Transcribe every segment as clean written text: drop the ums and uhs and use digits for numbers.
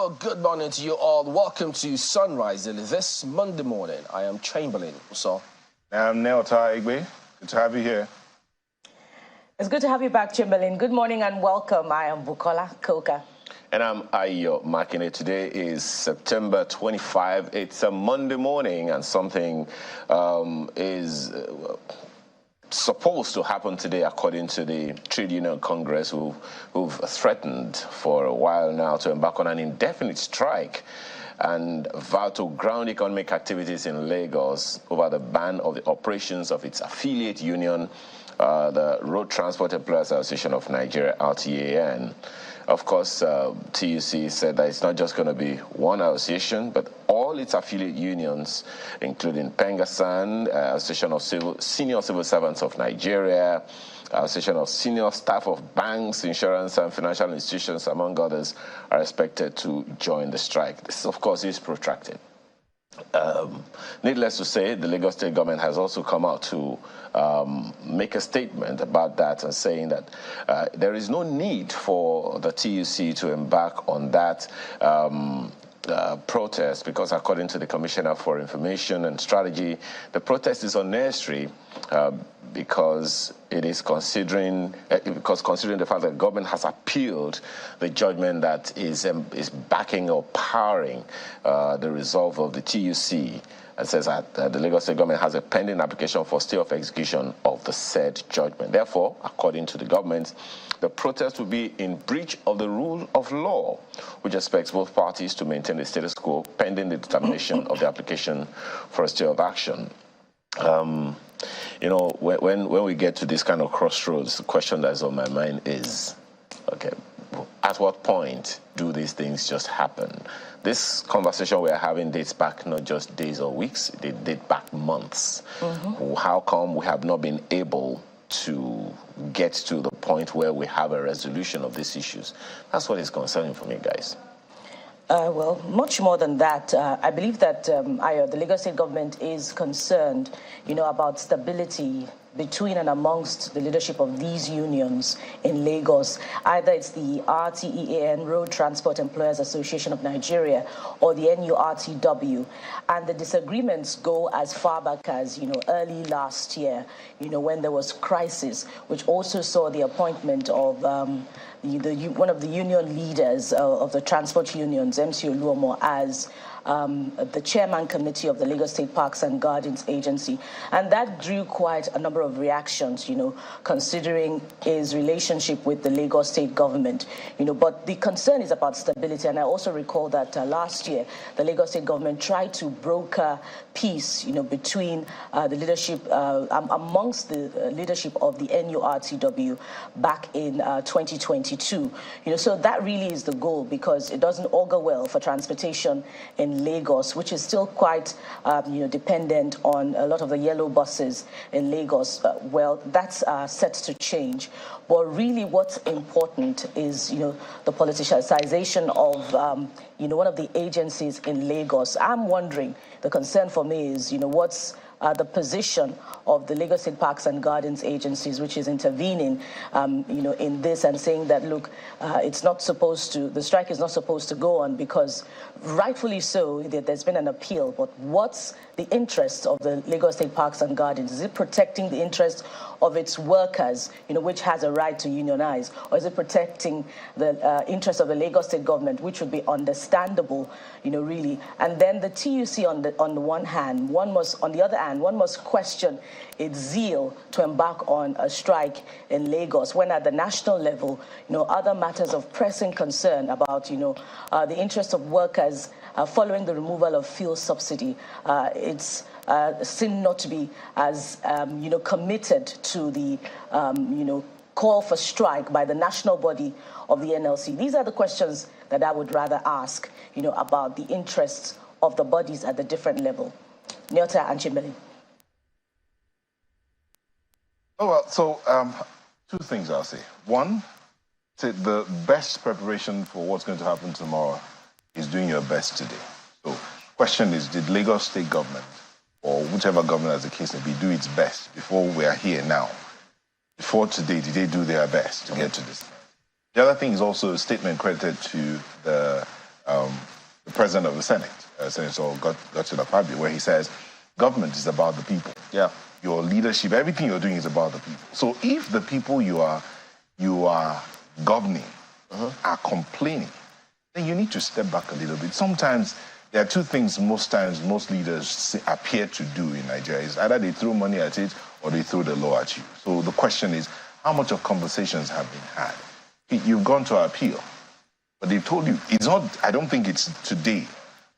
Hello, good morning to you all. Welcome to Sunrise this Monday morning. I am Chamberlain. So, I'm Neota Igbe. Good to have you here. It's good to have you back, Chamberlain. Good morning and welcome. I am Bukola Koka. And I'm Ayo Makine. Today is September 25. It's a Monday morning, and something is supposed to happen today, according to the Trade Union Congress, who've threatened for a while now to embark on an indefinite strike and vow to ground economic activities in Lagos over the ban of the operations of its affiliate union, the Road Transport Employers Association of Nigeria, RTAN. Of course, TUC said that it's not just going to be one association, but all its affiliate unions, including Pengasan, Association of Senior Civil Servants of Nigeria, Association of Senior Staff of Banks, Insurance and Financial Institutions, among others, are expected to join the strike. This, of course, is protracted. Needless to say, the Lagos State government has also come out to make a statement about that and saying that there is no need for the TUC to embark on that protest because, according to the Commissioner for Information and Strategy, the protest is unnecessary because it is considering the fact that the government has appealed the judgment that is backing or powering the resolve of the TUC. It says that the Lagos State government has a pending application for stay of execution of the said judgment. Therefore, according to the government, the protest will be in breach of the rule of law, which expects both parties to maintain the status quo pending the determination of the application for a stay of action. You know, when we get to this kind of crossroads, the question that's on my mind is, okay, at what point do these things just happen? This conversation we are having dates back not just days or weeks, they date back months. Mm-hmm. How come we have not been able to get to the point where we have a resolution of these issues? That's what is concerning for me, guys. Well, much more than that. I believe that the Lagos State government is concerned, about stability between and amongst the leadership of these unions in Lagos. Either it's the RTEAN, Road Transport Employers Association of Nigeria, or the NURTW. And the disagreements go as far back as, early last year, when there was crisis, which also saw the appointment of one of the union leaders of the transport unions, MC Oluomo, as the chairman committee of the Lagos State Parks and Gardens Agency. And that drew quite a number of reactions, considering his relationship with the Lagos State government. But the concern is about stability. And I also recall that last year, the Lagos State government tried to broker peace, between the leadership, amongst the leadership of the NURTW back in 2022. So that really is the goal, because it doesn't augur well for transportation in Lagos, which is still quite, dependent on a lot of the yellow buses in Lagos. Well, that's set to change. But really what's important is, the politicization of, one of the agencies in Lagos. I'm wondering, the concern for me is, what's the position of the Lagos State Parks and Gardens agencies, which is intervening, in this and saying that, look, the strike is not supposed to go on because, rightfully so, there's been an appeal. But what's the interest of the Lagos State Parks and Gardens? Is it protecting the interest of its workers, which has a right to unionize, or is it protecting the interest of the Lagos State government, which would be understandable, really? And then the TUC on the one hand, one must question its zeal to embark on a strike in Lagos, when at the national level, other matters of pressing concern about, the interest of workers following the removal of fuel subsidy, it's seem not to be as, committed to the, call for strike by the national body of the NLC. These are the questions that I would rather ask, about the interests of the bodies at the different level. Nyota and Chamberlain. Oh, well, so two things I'll say. One, the best preparation for what's going to happen tomorrow is doing your best today. So question is, did Lagos State government, or whichever government as the case may be, do its best before we are here now? Before today, did they do their best to get to this? The other thing is also a statement credited to the the president of the Senate, Senator Godswill, where he says, government is about the people. Yeah. Your leadership, everything you're doing is about the people. So if the people you are governing are complaining, then you need to step back a little bit. Sometimes there are two things most leaders appear to do in Nigeria. It's either they throw money at it or they throw the law at you. So the question is, how much of conversations have been had? You've gone to appeal, but they've told you, it's not, I don't think it's today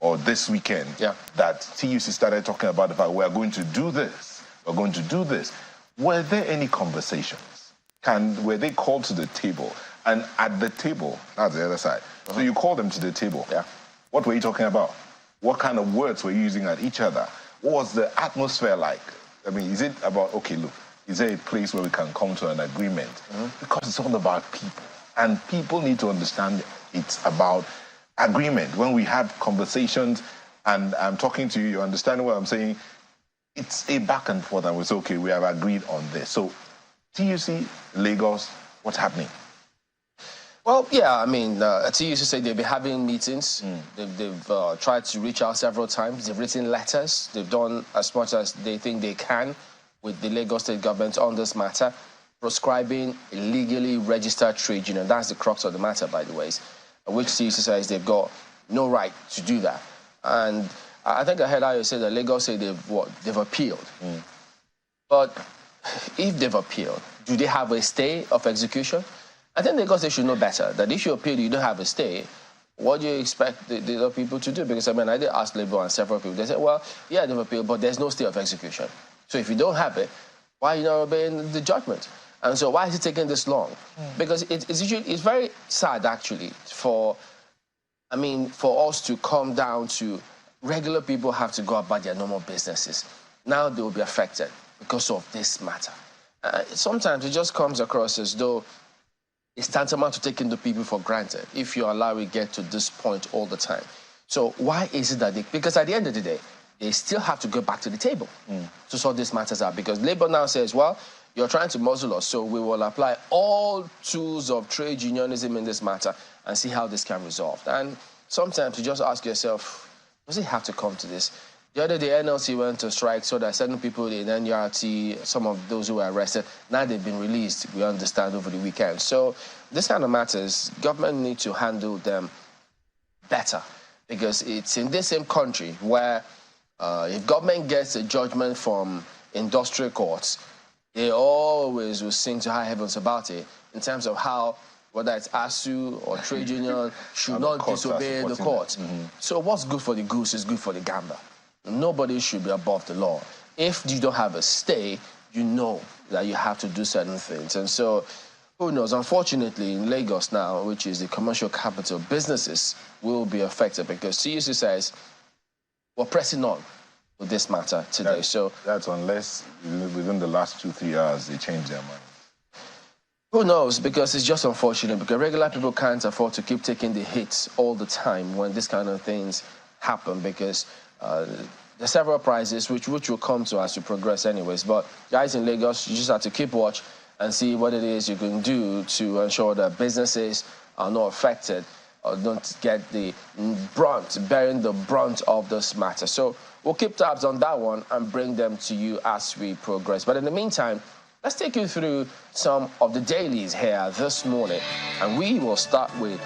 or this weekend that TUC started talking about the fact we're going to do this, we're going to do this. Were there any conversations? Were they called to the table? And at the table, that's the other side. So you call them to the table. Yeah. What were you talking about? What kind of words were you using at each other? What was the atmosphere like? I mean, is it about, okay, look, is there a place where we can come to an agreement? Because it's all about people. And people need to understand it's about agreement. When we have conversations and I'm talking to you, you understand what I'm saying? It's a back and forth and we say, okay, we have agreed on this. So TUC, Lagos, what's happening? Well, yeah, I mean, TUC say they've been having meetings. They've tried to reach out several times. They've written letters. They've done as much as they think they can with the Lagos State government on this matter, proscribing a legally registered trade union. That's the crux of the matter, by the way, which TUC says they've got no right to do that. And I think I heard how you say that Lagos say they've appealed. But if they've appealed, do they have a stay of execution? I think Lagos they should know better, that if you appeal, you don't have a stay, what do you expect the other people to do? Because, I mean, I did ask Labour and several people. They said, well, yeah, they've appealed, but there's no stay of execution. So if you don't have it, why are you not obeying the judgment? And so why is it taking this long? Because it's very sad, actually, for us to come down to regular people have to go about their normal businesses. Now they will be affected because of this matter. Sometimes it just comes across as though it's tantamount to taking the people for granted if you allow it get to this point all the time. So why is it that because at the end of the day, they still have to go back to the table to sort these matters out? Because Labour now says, well, you're trying to muzzle us, so we will apply all tools of trade unionism in this matter and see how this can resolve. And sometimes you just ask yourself, does it have to come to this? The other day, NLC went to strike, so that certain people in NURT, some of those who were arrested, now they've been released, we understand, over the weekend. So this kind of matters, government need to handle them better, because it's in this same country where if government gets a judgment from industrial courts, they always will sing to high heavens about it in terms of how, whether it's ASU or trade union, should not disobey the court. So what's good for the goose is good for the gander. Nobody should be above the law. If you don't have a stay, you know that you have to do certain things. And so, who knows? Unfortunately, in Lagos now, which is the commercial capital, businesses will be affected because TUC says we're pressing on with this matter today. That's unless within the last 2-3 hours they change their mind. Who knows? Because it's just unfortunate because regular people can't afford to keep taking the hits all the time when this kind of things happen because there's several prizes which will come to as you progress anyways. But guys in Lagos, you just have to keep watch and see what it is you can do to ensure that businesses are not affected or don't get bearing the brunt of this matter. So we'll keep tabs on that one and bring them to you as we progress. But in the meantime, let's take you through some of the dailies here this morning. And we will start with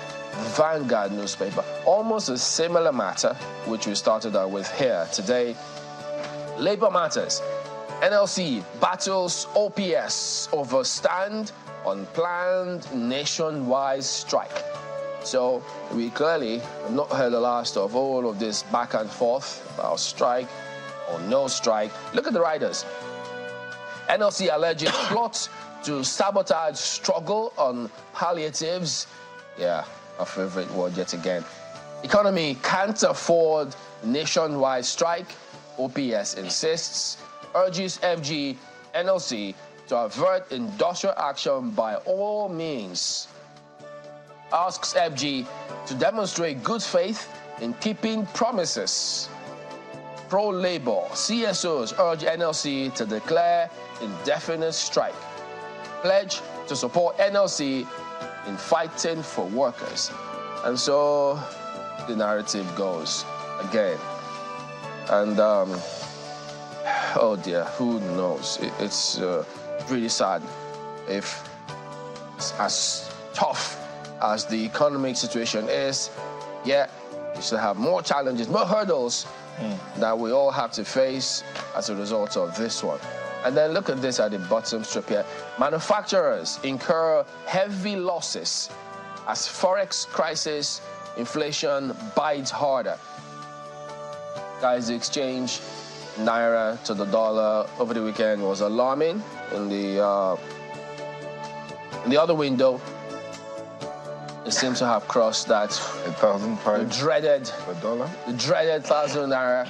Vanguard newspaper. Almost a similar matter, which we started out with here today. Labour matters. NLC battles OPS over stand on planned nationwide strike. So we clearly have not heard the last of all of this back and forth about strike or no strike. Look at the riders. NLC alleges plots to sabotage struggle on palliatives. Yeah, our favorite word yet again. Economy can't afford nationwide strike. OPS insists, urges FG, NLC to avert industrial action by all means. Asks FG to demonstrate good faith in keeping promises. Pro-labor CSOs urge NLC to declare indefinite strike. Pledge to support NLC in fighting for workers. And so the narrative goes again. And, oh dear, who knows? It's really sad if it's as tough as the economic situation is, yeah, we still have more challenges, more hurdles that we all have to face as a result of this one. And then look at this at the bottom strip here. Manufacturers incur heavy losses as forex crisis, inflation bites harder. Guys, the exchange naira to the dollar over the weekend was alarming. In the other window, it seems to have crossed that 1,005 dreaded per dollar. The dreaded 1,000 naira.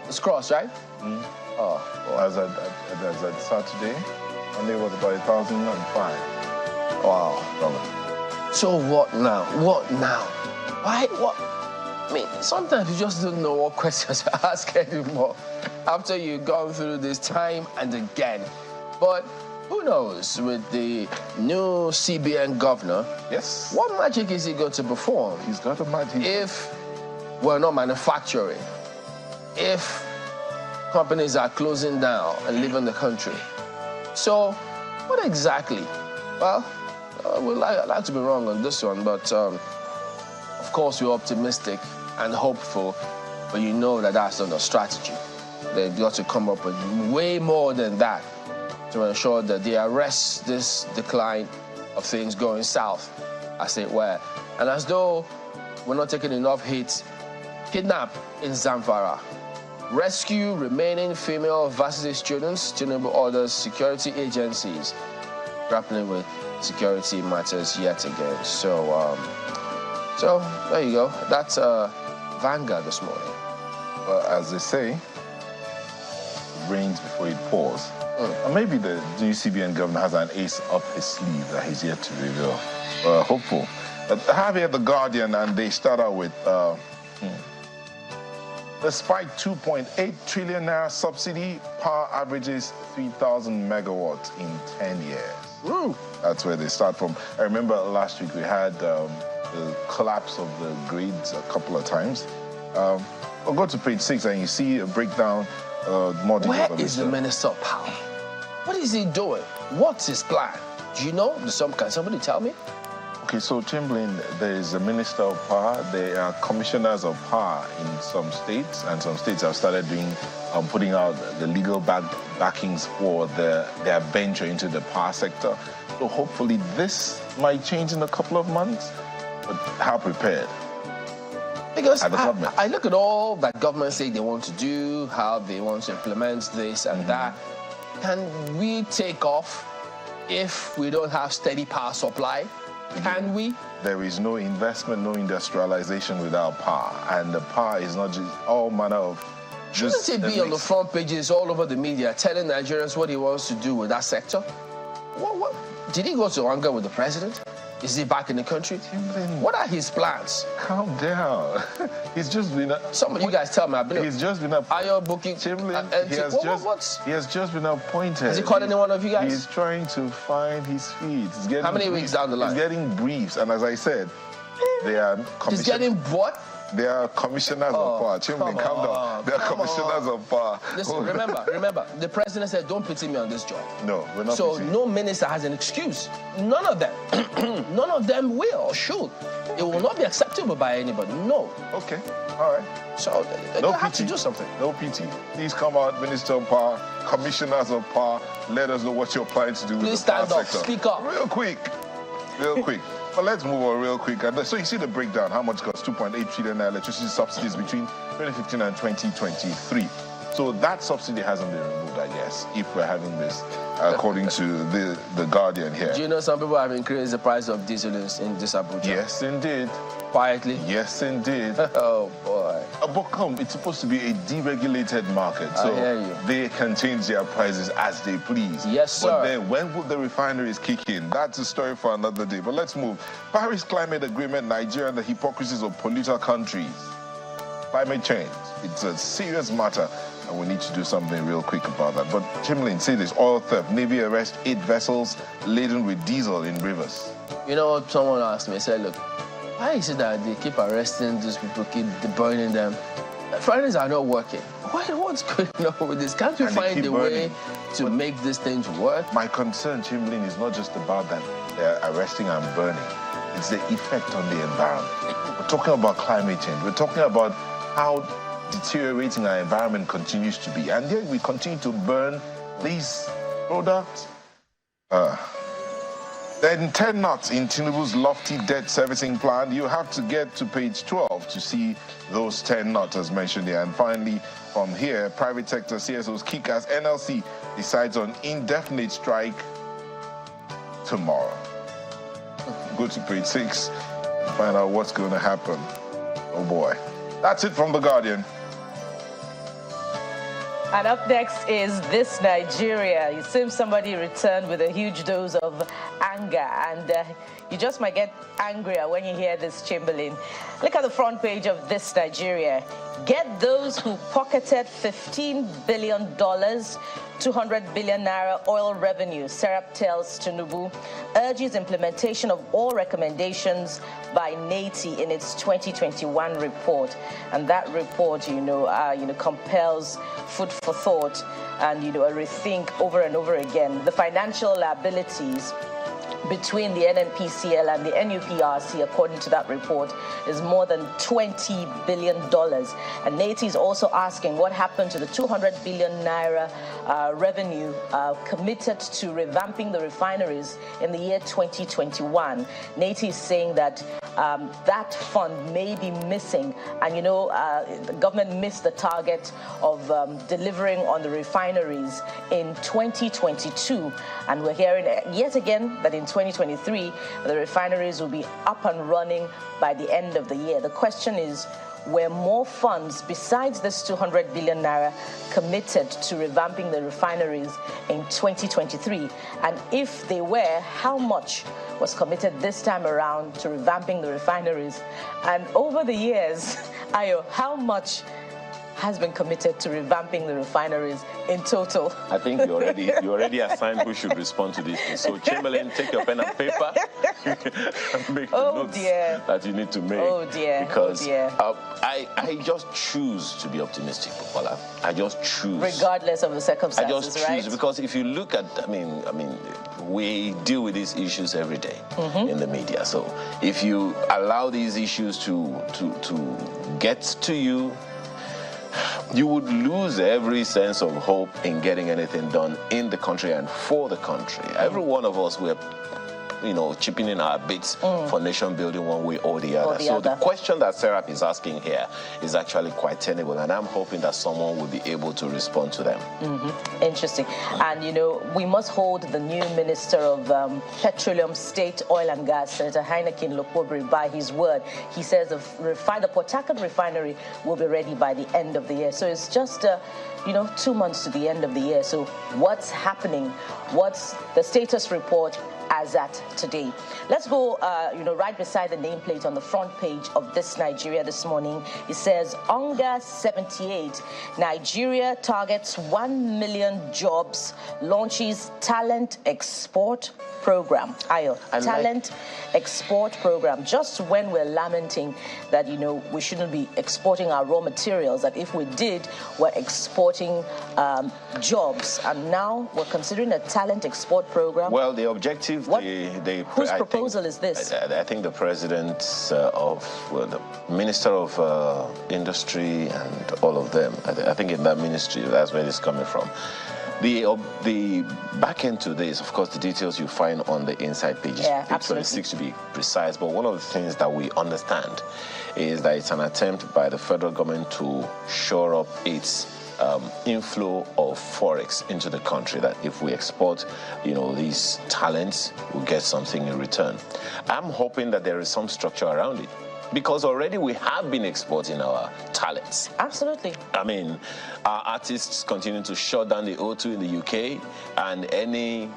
It's crossed, right? Oh, boy. As at Saturday, Monday was about 1,005. Wow. So what now? What now? Why? What? I mean, sometimes you just don't know what questions to ask anymore after you've gone through this time and again. But who knows, with the new CBN governor, yes, what magic is he going to perform? He's got a magic. If we're not manufacturing, if companies are closing down and leaving the country. So, what exactly? Well, I'd like to be wrong on this one, but of course we're optimistic and hopeful, but you know that that's not a strategy. They've got to come up with way more than that to ensure that they arrest this decline of things going south, as it were. And as though we're not taking enough hits, kidnap in Zamfara. Rescue remaining female varsity students. Tinubu orders security agencies grappling with security matters yet again. So there you go. That's Vanguard this morning. Well, as they say, it rains before it pours. And maybe the new CBN governor has an ace up his sleeve that he's yet to reveal. Hopeful. I have here The Guardian, and they start out with despite 2.8 trillion naira subsidy, power averages 3,000 megawatts in 10 years. Woo. That's where they start from. I remember last week we had the collapse of the grids a couple of times. We'll go to page 6 and you see a breakdown, more detail. Where is the Minister of Power? What is he doing? What's his plan? Do you know? Can somebody tell me? Okay, so Chamberlain, there is a Minister of Power. There are commissioners of power in some states, and some states have started putting out the legal backings for their venture into the power sector. So hopefully this might change in a couple of months. But how prepared? Because I look at all that government say they want to do, how they want to implement this and that. Can we take off if we don't have steady power supply? Can we? There is no investment, no industrialization without power. And the power is not just all manner of... Shouldn't it be on the front pages all over the media telling Nigerians what he wants to do with that sector? What? Did he go to Anga with the president? Is he back in the country? What are his plans? Calm down. He's just been... Some of you guys tell me. He's just been... Are you booking... Chamberlain, he has just been appointed. Has he called any one of you guys? He's trying to find his feet. How many weeks down the line? He's getting briefs. And as I said, they are... He's getting what? They are commissioners of power. Chamberlain, calm down. They are commissioners of power. Listen, remember, the president said, don't pity me on this job. No, we're not. So no minister has an excuse. None of them. None of them will or should. It will not be acceptable by anybody. No. Okay. All right. So they have to do something. No PT. Please come out, Minister of Power, commissioners of power. Let us know what you're planning to do with the power sector. Please stand up. Speak up. Real quick. But let's move on real quick. So you see the breakdown, how much costs 2.8 trillion electricity subsidies between 2015 and 2023. So that subsidy hasn't been removed, I guess, if we're having this, according to the Guardian here. Do you know some people have increased the price of diesel in this Abuja? Yes, indeed. Quietly? Yes, indeed. Oh, boy. But come, it's supposed to be a deregulated market, so I hear you. They can change their prices as they please. Yes, sir. But then, when will the refineries kick in? That's a story for another day. But let's move. Paris Climate Agreement, Nigeria and the hypocrisies of polluter countries. Climate change, it's a serious matter, and we need to do something real quick about that. But Chamberlain, say this, oil theft, Navy arrest 8 vessels laden with diesel in rivers. You know what someone asked me? I said, look, why why is it that they keep arresting these people, keep burning them? Refineries are not working. What's going on with this? Can't we find a way to make these things work? My concern, Chamberlain, is not just about that they're arresting and burning. It's the effect on the environment. We're talking about climate change. We're talking about how deteriorating our environment continues to be. And yet we continue to burn these products. Then 10 knots in Tinubu's lofty debt servicing plan. You have to get to page 12 to see those 10 knots as mentioned here. And finally, from here, private sector CSOs kick as NLC decides on indefinite strike tomorrow. Go to page 6 and find out what's going to happen. Oh boy. That's it from The Guardian. And up next is This Nigeria. It seems somebody returned with a huge dose of anger, and you just might get angrier when you hear this, Chamberlain. Look at the front page of This Nigeria. Get those who pocketed $15 billion, 200 billion naira oil revenue, Serap tells Tinubu, urges implementation of all recommendations by NATI in its 2021 report. And that report, compels food for thought and, a rethink over and over again. The financial liabilities between the NNPCL and the NUPRC, according to that report, is more than $20 billion. And NATI is also asking what happened to the 200 billion naira revenue committed to revamping the refineries in the year 2021. NATI is saying that that fund may be missing. And, the government missed the target of delivering on the refineries in 2022. And we're hearing yet again that in 2023, the refineries will be up and running by the end of the year. The question is, were more funds besides this 200 billion naira committed to revamping the refineries in 2023? And if they were, how much was committed this time around to revamping the refineries? And over the years, Ayo, how much has been committed to revamping the refineries in total? I think you already assigned who should respond to this. So Chamberlain, take your pen and paper and make the notes that you need to make. Oh dear. Because I just choose to be optimistic, Popola. I just choose. Regardless of the circumstances, I just choose, right? Because if you look at, we deal with these issues every day in the media. So if you allow these issues to get to you, you would lose every sense of hope in getting anything done in the country and for the country. Every one of us, we're chipping in our bits for nation building one way or the other. The question that Serap is asking here is actually quite tenable, and I'm hoping that someone will be able to respond to them. Interesting. And, we must hold the new Minister of Petroleum, State, Oil and Gas, Senator Heineken Lokobri, by his word. He says the Port Harcourt refinery will be ready by the end of the year. So it's just 2 months to the end of the year. So what's happening? What's the status report as at today? Let's go, right beside the nameplate on the front page of This Nigeria this morning. It says, UNGA 78, Nigeria targets 1 million jobs, launches talent export program. Ayo, talent export program. Just when we're lamenting that, we shouldn't be exporting our raw materials, that if we did, we're exporting jobs. And now we're considering a talent export program. Well, the objective, whose proposal is this? I think the president the Minister of Industry and all of them. I think in that ministry, that's where it's coming from. The back end to this, of course, the details you find on the inside pages. Page 26 to be precise. But one of the things that we understand is that it's an attempt by the federal government to shore up its inflow of forex into the country, that if we export, these talents, we'll get something in return. I'm hoping that there is some structure around it, because already we have been exporting our talents. Absolutely. Our artists continue to shut down the O2 in the UK, and any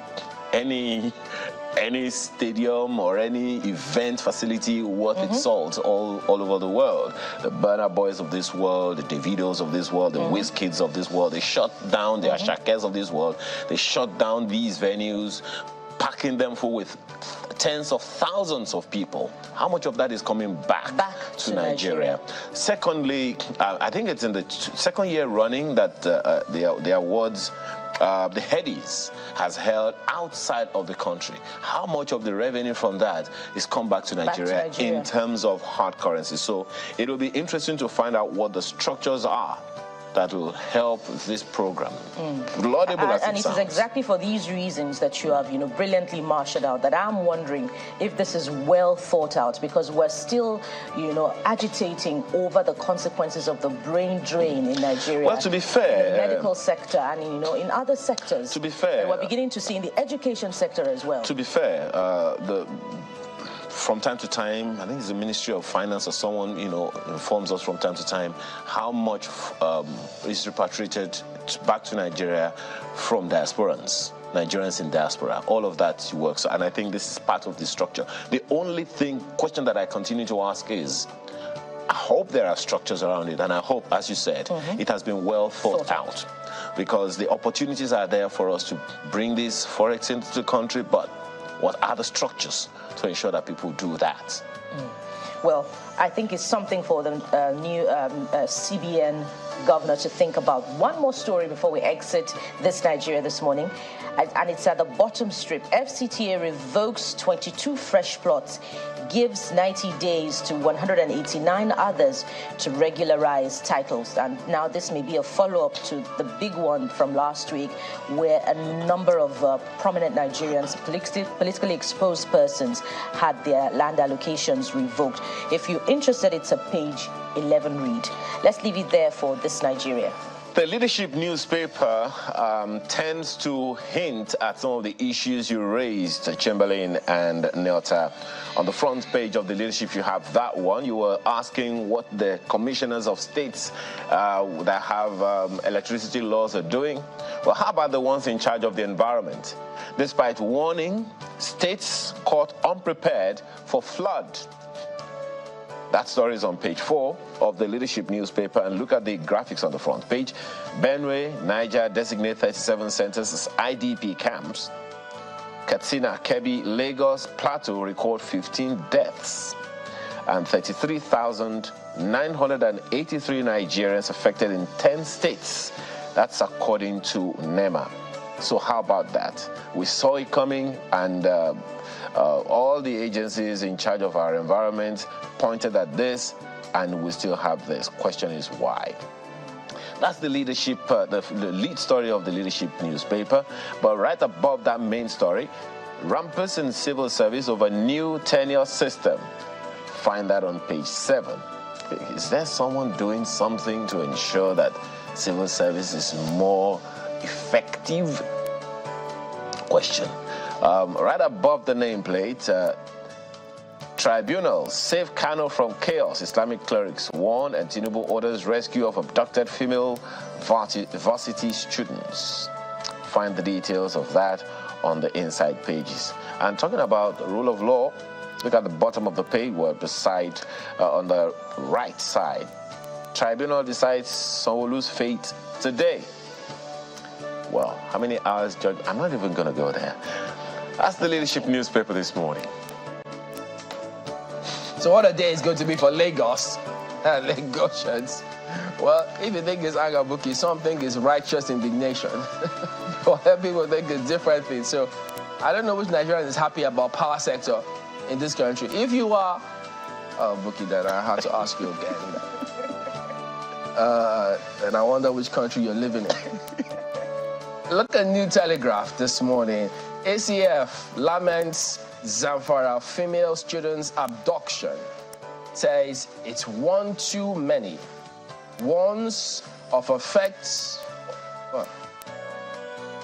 stadium or any event facility worth its salt all over the world. The Burna Boys of this world, the Davidos of this world, the Wizkids of this world, they shut down the Ashakes of this world. They shut down these venues packing them full with tens of thousands of people. How much of that is coming back to Nigeria? Secondly, I think it's in the second year running that the awards, the headies has held outside of the country. How much of the revenue from that is come back to Nigeria in terms of hard currency? So it will be interesting to find out what the structures are that will help this program. Laudable as and it it sounds. is exactly for these reasons that you have, brilliantly marshaled out, that I'm wondering if this is well thought out, because we're still, agitating over the consequences of the brain drain in Nigeria. Well, to be fair, in the medical sector and in other sectors. To be fair, and we're beginning to see in the education sector as well. To be fair, from time to time, I think it's the Ministry of Finance or someone, informs us from time to time how much is repatriated back to Nigeria from diasporans, Nigerians in diaspora. All of that works, and I think this is part of the structure. The only question that I continue to ask is, I hope there are structures around it, and I hope, as you said, it has been well thought out, because the opportunities are there for us to bring this forex into the country, but what are the structures to ensure that people do that? Well, I think it's something for the new CBN governor to think about. One more story before we exit this Nigeria this morning, and it's at the bottom strip. FCTA revokes 22 fresh plots, gives 90 days to 189 others to regularize titles. And now this may be a follow-up to the big one from last week, where a number of prominent Nigerians, politically exposed persons, had their land allocations revoked. If you're interested, it's a page 11 read. Let's leave it there for this Nigeria. The Leadership newspaper tends to hint at some of the issues you raised, Chamberlain and Nelta. On the front page of the Leadership, you have that one. You were asking what the commissioners of states that have electricity laws are doing. Well, how about the ones in charge of the environment? Despite warning, states caught unprepared for flood. That story is on page 4 of the Leadership newspaper, and look at the graphics on the front page. Benue, Niger designate 37 centers as IDP camps. Katsina, Kebbi, Lagos, Plateau record 15 deaths and 33,983 Nigerians affected in 10 states. That's according to NEMA. So how about that? We saw it coming, and all the agencies in charge of our environment pointed at this, and we still have this. Question is why? That's the Leadership, the lead story of the Leadership newspaper. But right above that main story, rumpus in civil service over new tenure system. Find that on page 7. Is there someone doing something to ensure that civil service is more effective? Question. Right above the nameplate, tribunal save Kano from chaos. Islamic clerics warn, and Tinubu orders rescue of abducted female varsity students. Find the details of that on the inside pages. And talking about the rule of law, look at the bottom of the page, where beside on the right side, tribunal decides Sanwo-Olu's fate today. Well, how many hours, Judge? I'm not even going to go there. That's the Leadership newspaper this morning. So what a day is going to be for Lagos and Lagosians. Well, if you think it's Agabuki, some think it's righteous indignation. But people think it's different things. So I don't know which Nigerian is happy about power sector in this country. If you are, Buki, then I have to ask you again. And I wonder which country you're living in. Look at New Telegraph this morning. ACF laments Zamfara female students' abduction. Says it's one too many. Warns of effects. What?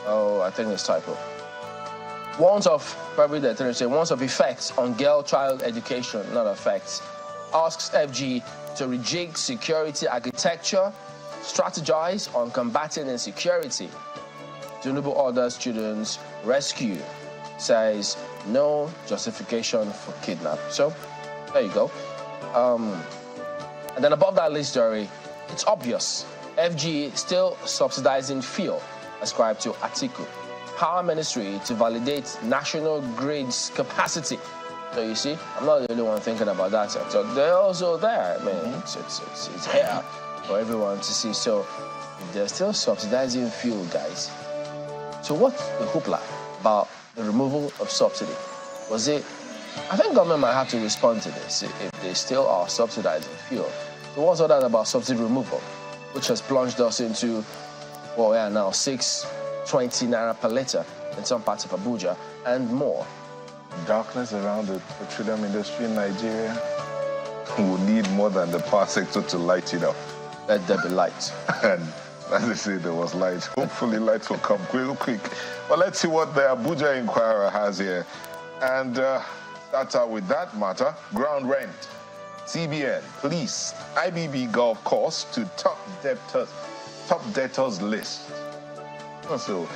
Oh, I think it's typo. Warns of, probably the thing say, warns of effects on girl child education, not effects. Asks FG to rejig security architecture, strategize on combating insecurity. Tinubu orders students rescue. Says no justification for kidnap. So, there you go. And then above that list story, it's obvious. FG still subsidizing fuel ascribed to Atiku. Power Ministry to validate national grids capacity. So you see, I'm not the only one thinking about that. So they're also there. I mean, it's here for everyone to see. So if they're still subsidizing fuel, guys, so what's the hoopla about the removal of subsidy? Was it? I think government might have to respond to this if they still are subsidizing fuel. So what's all that about subsidy removal, which has plunged us into what we are now, 620 naira per litre in some parts of Abuja and more. Darkness around the petroleum industry in Nigeria will need more than the power sector to light it up. Let there be light. And as they say, there was light. Hopefully light will come real quick. But let's see what the Abuja Inquirer has here. And start out with that matter. Ground rent, CBN, police, IBB golf course to top debtors list. So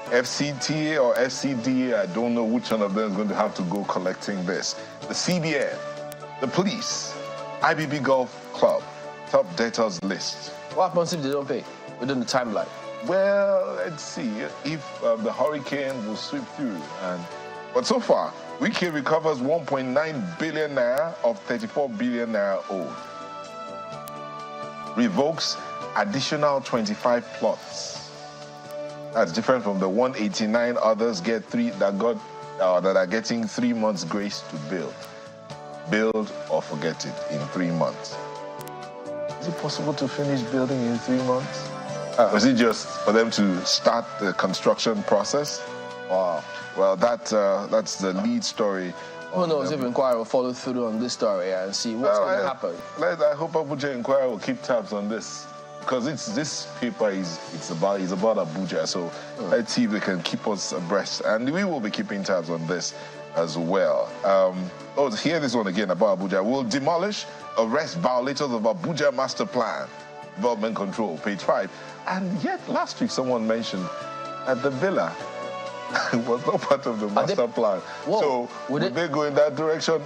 FCTA or FCDA, I don't know which one of them is going to have to go collecting this. The CBN, the police, IBB Golf Club, top debtors list. What happens if they don't pay within the timeline? Well, let's see if the hurricane will sweep through. But so far, Wiki recovers 1.9 billion naira of 34 billion naira owed. Revokes additional 25 plots. That's different from the 189 others that are getting 3 months grace to build. Build or forget it in 3 months. Is it possible to finish building in 3 months? Or is it just for them to start the construction process? Wow. Well, that's the lead story. Who knows if Inquirer will follow through on this story and see what's going to happen. I hope Abuja Inquirer will keep tabs on this. Because this paper is about Abuja, so let's see if they can keep us abreast, and we will be keeping tabs on this as well. Hear this one again about Abuja. Will demolish, arrest violators of Abuja Master Plan, Development Control, page 5. And yet last week someone mentioned that the villa was not part of the master plan. Whoa, so would they go in that direction?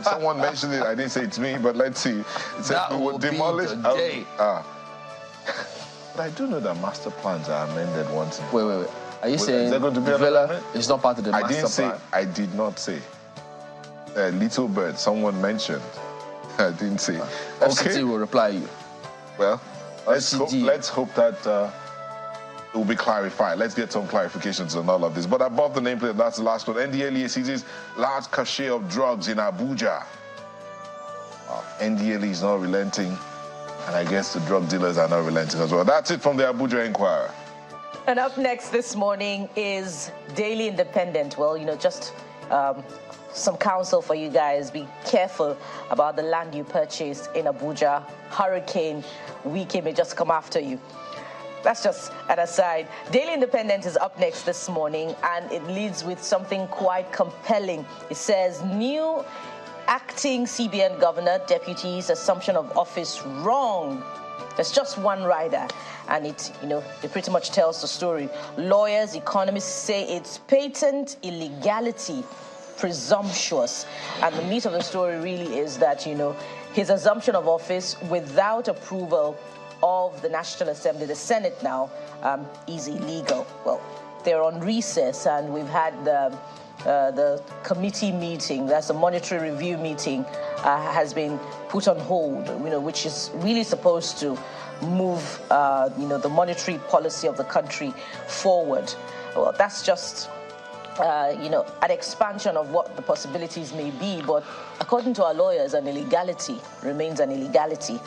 Someone mentioned it. I didn't say it's me, but let's see. It said that we will demolish. But I do know that master plans are amended once. Wait. Are you saying there going to be the villa is not part of the master plan? I did not say. Little bird, someone mentioned. I didn't say. FCT will reply you. Well, let's hope that it will be clarified. Let's get some clarifications on all of this. But above the nameplate, that's the last one. NDLEA seizes large cache of drugs in Abuja. NDLEA is not relenting. And I guess the drug dealers are not relenting as well. That's it from the Abuja Inquirer. And up next this morning is Daily Independent. Well, just some counsel for you guys. Be careful about the land you purchase in Abuja. Hurricane Wiki may just come after you. That's just an aside. Daily Independent is up next this morning, and it leads with something quite compelling. It says, new acting CBN governor deputy's assumption of office wrong. There's just one rider, and it pretty much tells the story. Lawyers, economists say it's patent illegality, presumptuous. And the meat of the story really is that, his assumption of office without approval of the National Assembly, the Senate now, is illegal. Well, they're on recess, and we've had the committee meeting, that's a monetary review meeting, has been put on hold, which is really supposed to move, the monetary policy of the country forward. Well, that's just, an expansion of what the possibilities may be, but according to our lawyers, an illegality remains an illegality.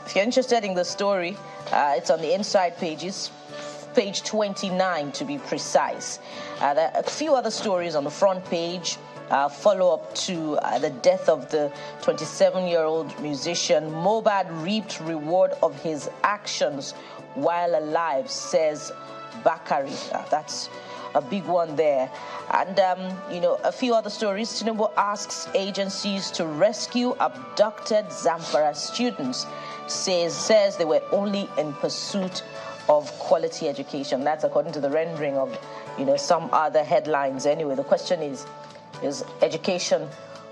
If you're interested in the story, it's on the inside pages, page 29 to be precise. There are a few other stories on the front page. Follow-up to the death of the 27-year-old musician. Mohbad reaped reward of his actions while alive, says Bakari. That's a big one there. And, a few other stories. Tinubu asks agencies to rescue abducted Zamfara students. Says they were only in pursuit of quality education. That's according to the rendering of, some other headlines. Anyway, the question is education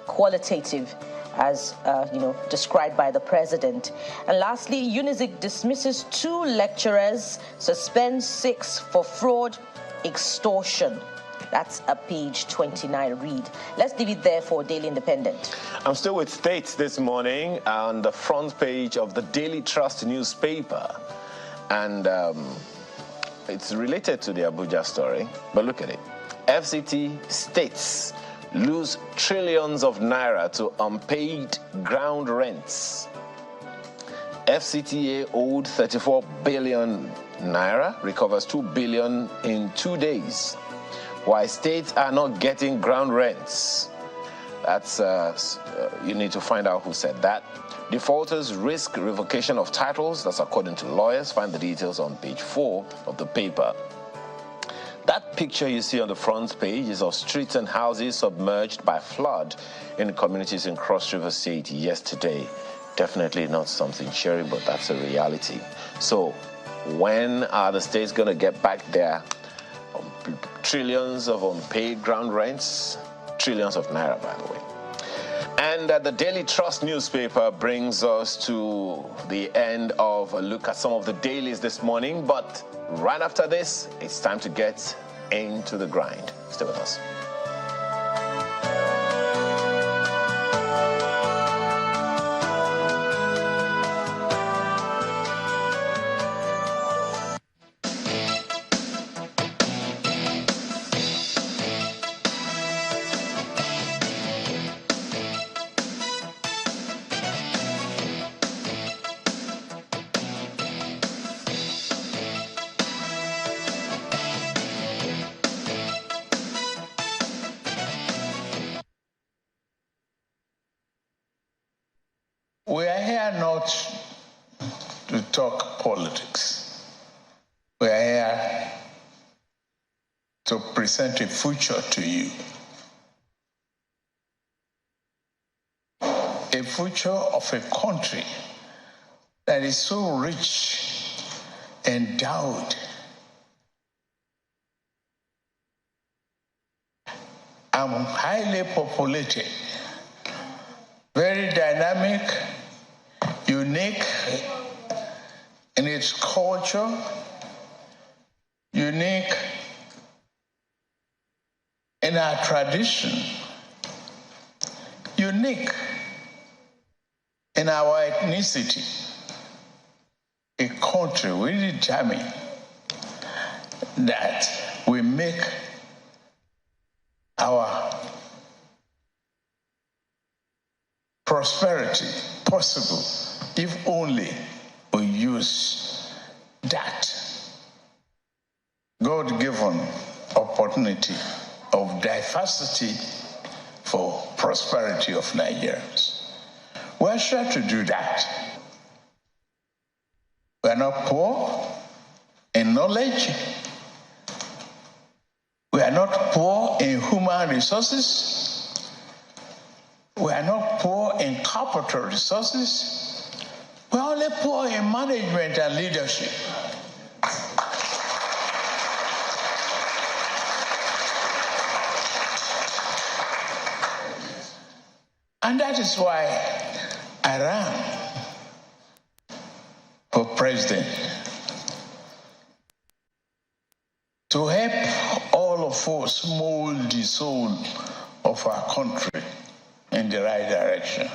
qualitative as, described by the president? And lastly, UNIZIC dismisses 2 lecturers, suspends 6 for fraud extortion. That's a page 29 read. Let's leave it there for Daily Independent. I'm still with States this morning on the front page of the Daily Trust newspaper. And it's related to the Abuja story, but look at it. FCT states lose trillions of naira to unpaid ground rents. FCTA owed 34 billion naira, recovers 2 billion in 2 days. Why states are not getting ground rents. That's, you need to find out who said that. Defaulters risk revocation of titles. That's according to lawyers. Find the details on page 4 of the paper. That picture you see on the front page is of streets and houses submerged by flood in communities in Cross River State yesterday. Definitely not something cheery, but that's a reality. So when are the states going to get back their trillions of unpaid ground rents? Trillions of naira, by the way. And the Daily Trust newspaper brings us to the end of a look at some of the dailies this morning. But right after this, it's time to get into the grind. Stay with us. We are here not to talk politics. We are here to present a future to you. A future of a country that is so rich, endowed, and highly populated, very dynamic, unique in its culture, unique in our tradition, unique in our ethnicity. A country we determine that we make our prosperity possible if only we use that God-given opportunity of diversity for prosperity of Nigerians. We're sure to do that. We're not poor in knowledge. We are not poor in human resources. We are not poor in capital resources. We're only poor in management and leadership. And that is why I ran for president, to help all of us mold the soul of our country in the right direction.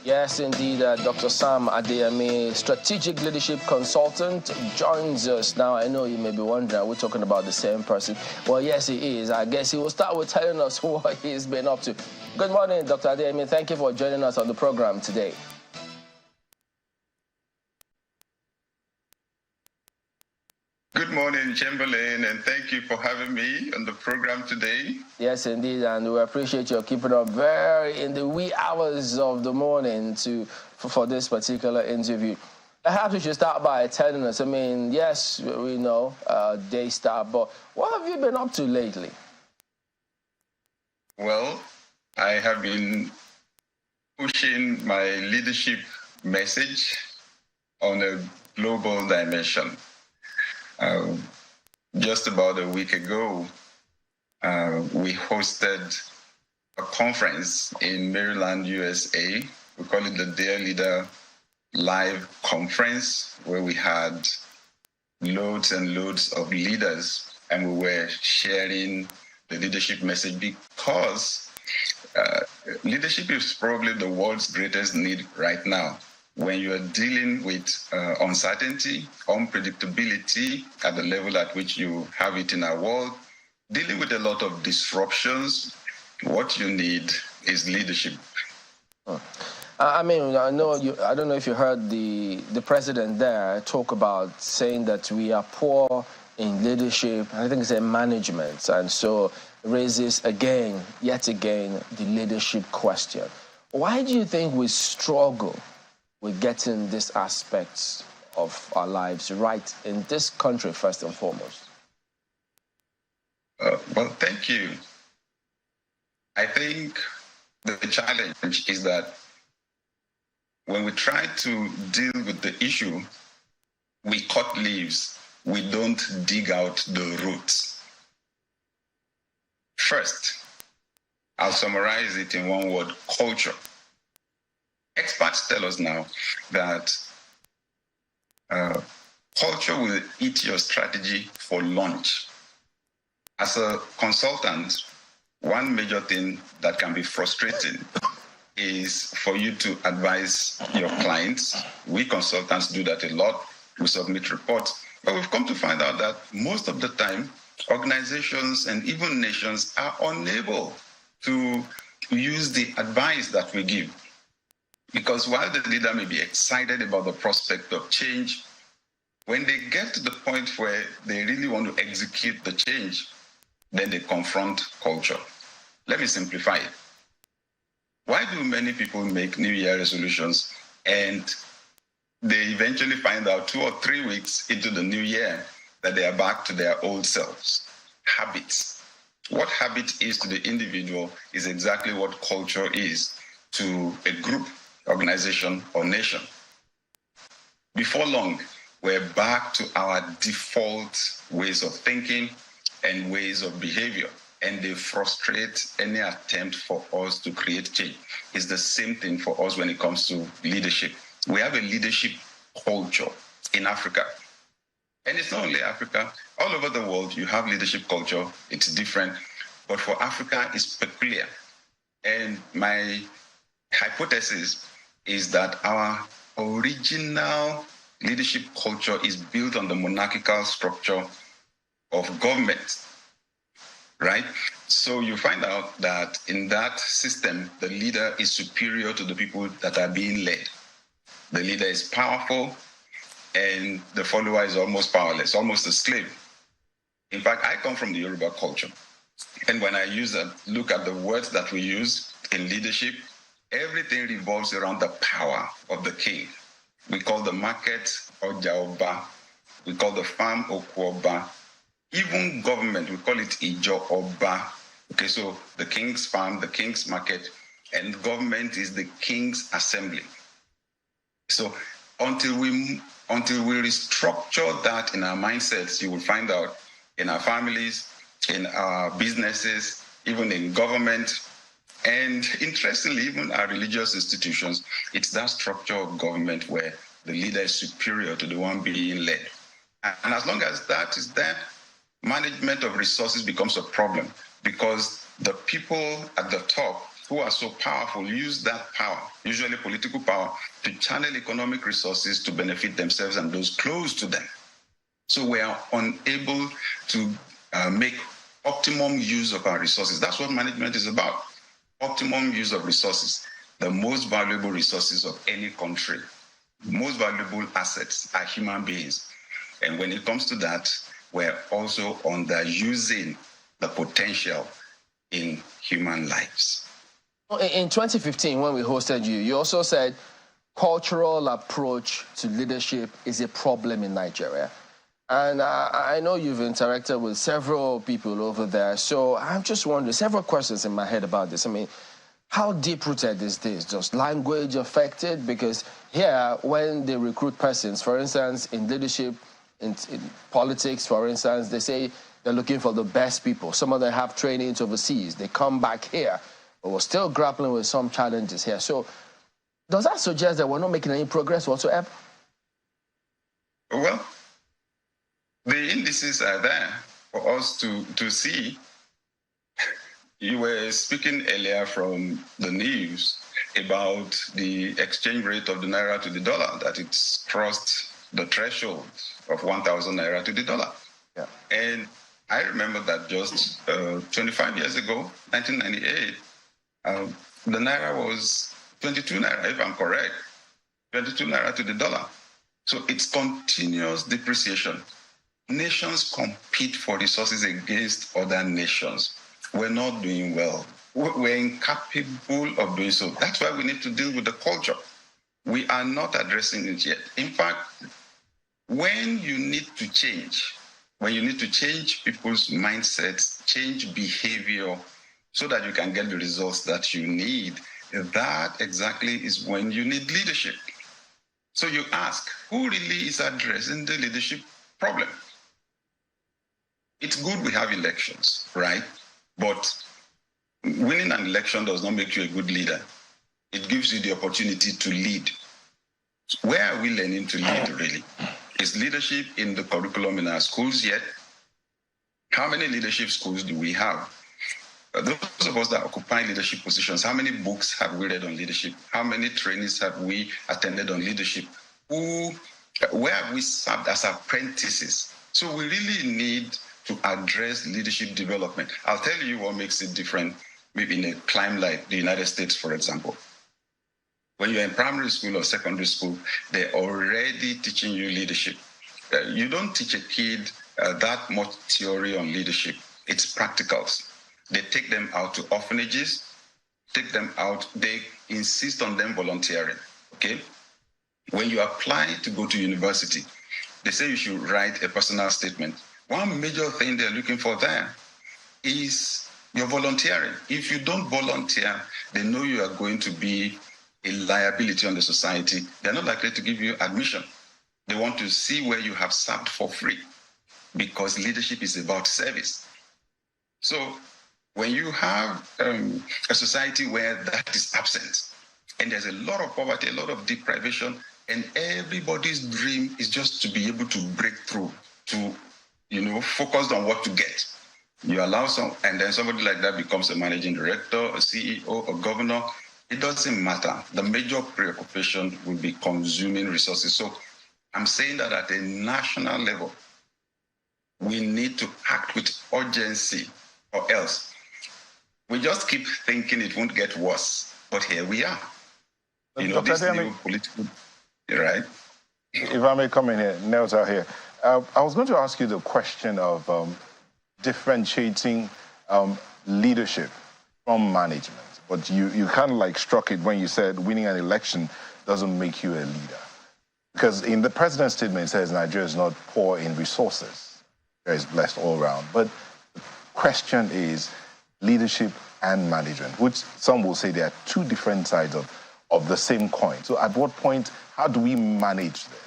Yes, indeed, Dr. Sam Adeyemi, strategic leadership consultant, joins us now. I know you may be wondering, are we talking about the same person? Well, yes, he is. I guess he will start with telling us what he's been up to. Good morning, Dr. Adeyemi. Thank you for joining us on the program today. Good morning, Chamberlain, and thank you for having me on the program today. Yes, indeed, and we appreciate your keeping up very in the wee hours of the morning for this particular interview. Perhaps we should start by telling us, I mean, yes, we know day start, but what have you been up to lately? Well, I have been pushing my leadership message on a global dimension. Just about a week ago, we hosted a conference in Maryland, USA. We call it the Dear Leader Live Conference, where we had loads and loads of leaders, and we were sharing the leadership message because leadership is probably the world's greatest need right now. When you are dealing with uncertainty, unpredictability at the level at which you have it in our world, dealing with a lot of disruptions, what you need is leadership. I mean, I don't know if you heard the president there talk about saying that we are poor in leadership. I think it's in management, and so raises yet again, the leadership question. Why do you think we struggle with getting these aspects of our lives right in this country first and foremost? Well, thank you. I think the challenge is that when we try to deal with the issue, we cut leaves. We don't dig out the roots. First, I'll summarize it in one word: culture. Experts tell us now that culture will eat your strategy for lunch. As a consultant, one major thing that can be frustrating is for you to advise your clients. We consultants do that a lot. We submit reports. But we've come to find out that most of the time, organizations and even nations are unable to use the advice that we give. Because while the leader may be excited about the prospect of change, when they get to the point where they really want to execute the change, then they confront culture. Let me simplify it. Why do many people make New Year resolutions and they eventually find out 2 or 3 weeks into the new year that they are back to their old selves? Habits. What habit is to the individual is exactly what culture is to a group, organization, or nation. Before long, we're back to our default ways of thinking and ways of behavior, and they frustrate any attempt for us to create change. It's the same thing for us when it comes to leadership. We have a leadership culture in Africa. And it's not only Africa. All over the world, you have leadership culture. It's different. But for Africa, it's peculiar. And my hypothesis is that our original leadership culture is built on the monarchical structure of government, right? So you find out that in that system, the leader is superior to the people that are being led. The leader is powerful, and the follower is almost powerless, almost a slave. In fact, I come from the Yoruba culture. And when I look at the words that we use in leadership, everything revolves around the power of the king. We call the market Oja Oba. We call the farm Okuoba. Even government, we call it Ijo Oba. Okay, so the king's farm, the king's market, and government is the king's assembly. So until we restructure that in our mindsets, you will find out in our families, in our businesses, even in government, and interestingly, even our religious institutions, it's that structure of government where the leader is superior to the one being led. And as long as that is there, management of resources becomes a problem, because the people at the top who are so powerful use that power, usually political power, to channel economic resources to benefit themselves and those close to them. So we are unable to make optimum use of our resources. That's what management is about. Optimum use of resources. The most valuable resources of any country, most valuable assets are human beings. And when it comes to that, we're also underusing the potential in human lives. In 2015, when we hosted you, you also said cultural approach to leadership is a problem in Nigeria. And I know you've interacted with several people over there, so I'm just wondering, several questions in my head about this. I mean, how deep-rooted is this? Just language affected? Because here, when they recruit persons, for instance, in leadership, in politics, for instance, they say they're looking for the best people. Some of them have trainings overseas. They come back here, but we're still grappling with some challenges here. So does that suggest that we're not making any progress whatsoever? Well, the indices are there for us to see. You were speaking earlier from the news about the exchange rate of the naira to the dollar, that it's crossed the threshold of 1,000 naira to the dollar. Yeah. And I remember that just 25 years ago, 1998, the naira was 22 naira, if I'm correct, 22 naira to the dollar. So it's continuous depreciation. Nations compete for resources against other nations. We're not doing well. We're incapable of doing so. That's why we need to deal with the culture. We are not addressing it yet. In fact, when you need to change people's mindsets, change behavior so that you can get the results that you need, that exactly is when you need leadership. So you ask, who really is addressing the leadership problem? It's good we have elections, right? But winning an election does not make you a good leader. It gives you the opportunity to lead. Where are we learning to lead, really? Is leadership in the curriculum in our schools yet? How many leadership schools do we have? Those of us that occupy leadership positions, how many books have we read on leadership? How many trainings have we attended on leadership? Where have we served as apprentices? So we really need to address leadership development. I'll tell you what makes it different, maybe in a climate like the United States, for example. When you're in primary school or secondary school, they're already teaching you leadership. You don't teach a kid that much theory on leadership. It's practicals. They take them out to orphanages, take them out, they insist on them volunteering, okay? When you apply to go to university, they say you should write a personal statement. One major thing they're looking for there is your volunteering. If you don't volunteer, they know you are going to be a liability on the society. They're not likely to give you admission. They want to see where you have served for free, because leadership is about service. So when you have a society where that is absent, and there's a lot of poverty, a lot of deprivation, and everybody's dream is just to be able to break through, to focus on what to get. You allow some, and then somebody like that becomes a managing director, a CEO, a governor. It doesn't matter. The major preoccupation will be consuming resources. So I'm saying that at a national level, we need to act with urgency, or else we just keep thinking it won't get worse. But here we are. This new political, right? If I may come in here, Nels out here. I was going to ask you the question of differentiating leadership from management, but you kind of like struck it when you said winning an election doesn't make you a leader. Because in the president's statement, it says Nigeria is not poor in resources. Nigeria is blessed all around. But the question is leadership and management, which some will say they are two different sides of the same coin. So at what point, how do we manage this?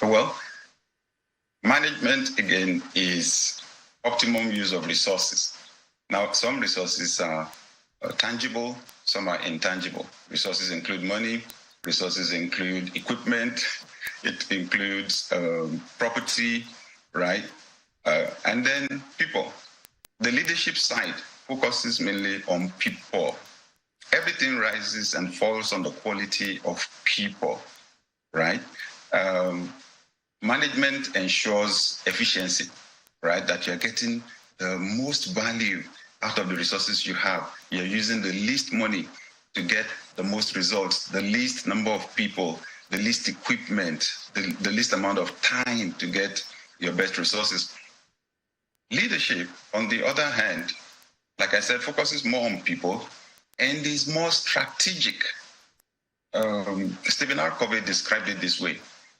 Well, management, again, is optimum use of resources. Now, some resources are tangible, some are intangible. Resources include money, resources include equipment, it includes property, right? And then people. The leadership side focuses mainly on people. Everything rises and falls on the quality of people, right? Management ensures efficiency, right? That you're getting the most value out of the resources you have. You're using the least money to get the most results, the least number of people, the least equipment, the least amount of time to get your best resources. Leadership, on the other hand, like I said, focuses more on people and is more strategic. Stephen R. Covey described it this way.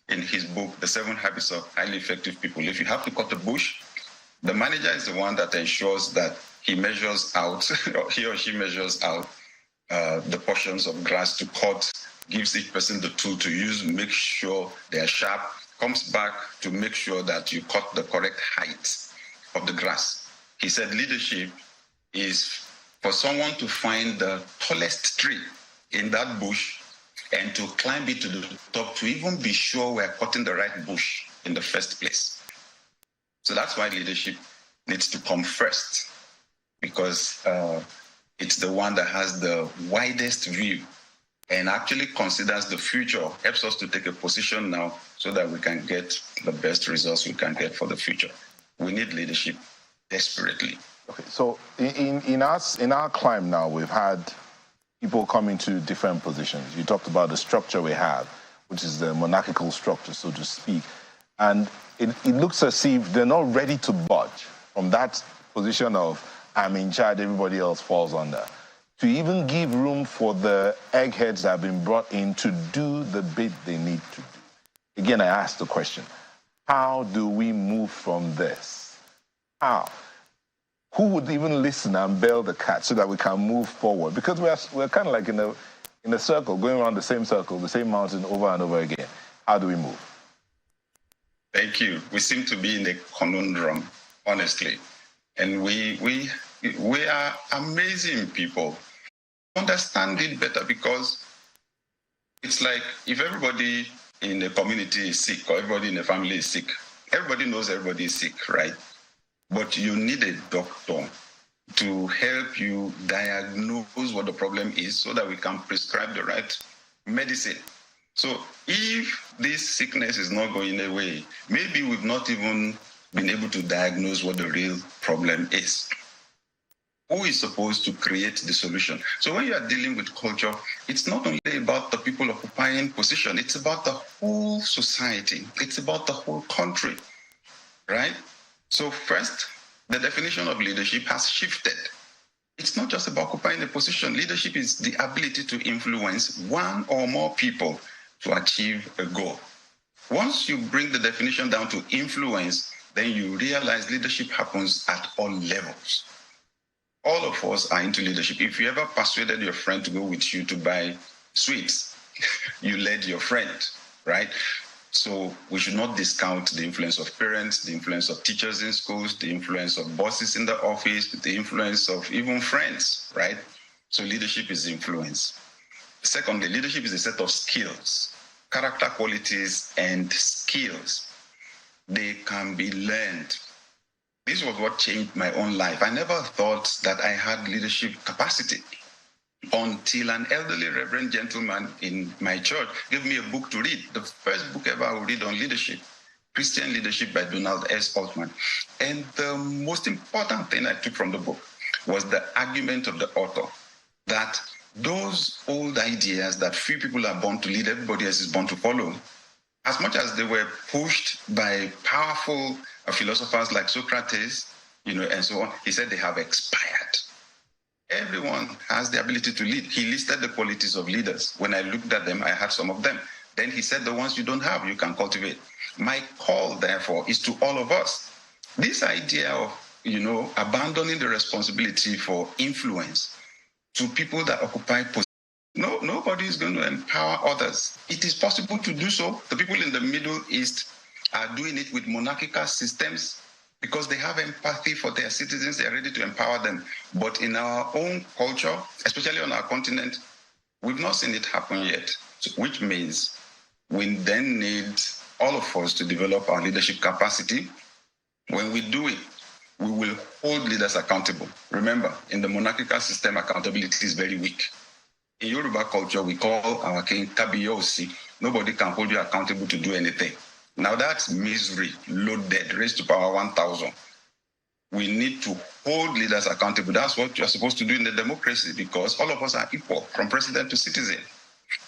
in his book, The 7 Habits of Highly Effective People. If you have to cut a bush, the manager is the one that ensures that he measures out, or he or she measures out the portions of grass to cut, gives each person the tool to use, make sure they're sharp, comes back to make sure that you cut the correct height of the grass. He said leadership is for someone to find the tallest tree in that bush and to climb it to the top to even be sure we're cutting the right bush in the first place. So that's why leadership needs to come first, because it's the one that has the widest view and actually considers the future, helps us to take a position now so that we can get the best results we can get for the future. We need leadership desperately. Okay, so in our climb now, we've had people come into different positions. You talked about the structure we have, which is the monarchical structure, so to speak. And it looks as if they're not ready to budge from that position of I'm in charge, everybody else falls under, to even give room for the eggheads that have been brought in to do the bit they need to do. Again, I ask the question, how do we move from this? How? Who would even listen and bail the cat so that we can move forward? Because we're kind of like in a circle, going around the same circle, the same mountain over and over again. How do we move? Thank you. We seem to be in a conundrum, honestly. And we are amazing people. Understand it better, because it's like if everybody in the community is sick or everybody in the family is sick, everybody knows everybody is sick, right? But you need a doctor to help you diagnose what the problem is so that we can prescribe the right medicine. So if this sickness is not going away, maybe we've not even been able to diagnose what the real problem is. Who is supposed to create the solution? So when you are dealing with culture, it's not only about the people occupying position, it's about the whole society. It's about the whole country, right? So first, the definition of leadership has shifted. It's not just about occupying a position. Leadership is the ability to influence one or more people to achieve a goal. Once you bring the definition down to influence, then you realize leadership happens at all levels. All of us are into leadership. If you ever persuaded your friend to go with you to buy sweets, you led your friend, right? So we should not discount the influence of parents, the influence of teachers in schools, the influence of bosses in the office, the influence of even friends, right? So leadership is influence. Secondly, leadership is a set of skills, character qualities and skills. They can be learned. This was what changed my own life. I never thought that I had leadership capacity until an elderly reverend gentleman in my church gave me a book to read, the first book ever I would read on leadership, Christian Leadership by Donald S. Altman. And the most important thing I took from the book was the argument of the author that those old ideas that few people are born to lead, everybody else is born to follow, as much as they were pushed by powerful philosophers like Socrates, and so on, he said they have expired. Everyone has the ability to lead. He listed the qualities of leaders. When I looked at them, I had some of them. Then he said the ones you don't have, you can cultivate. My call, therefore, is to all of us. This idea of, abandoning the responsibility for influence to people that occupy positions. No, nobody is going to empower others. It is possible to do so. The people in the Middle East are doing it with monarchical systems because they have empathy for their citizens. They are ready to empower them. But in our own culture, especially on our continent, we've not seen it happen yet, which means we then need all of us to develop our leadership capacity. When we do it, we will hold leaders accountable. Remember, in the monarchical system, accountability is very weak. In Yoruba culture, we call our king Kabiyosi. Nobody can hold you accountable to do anything. Now that's misery, loaded, raised to power 1,000. We need to hold leaders accountable. That's what you're supposed to do in the democracy, because all of us are equal, from president to citizen.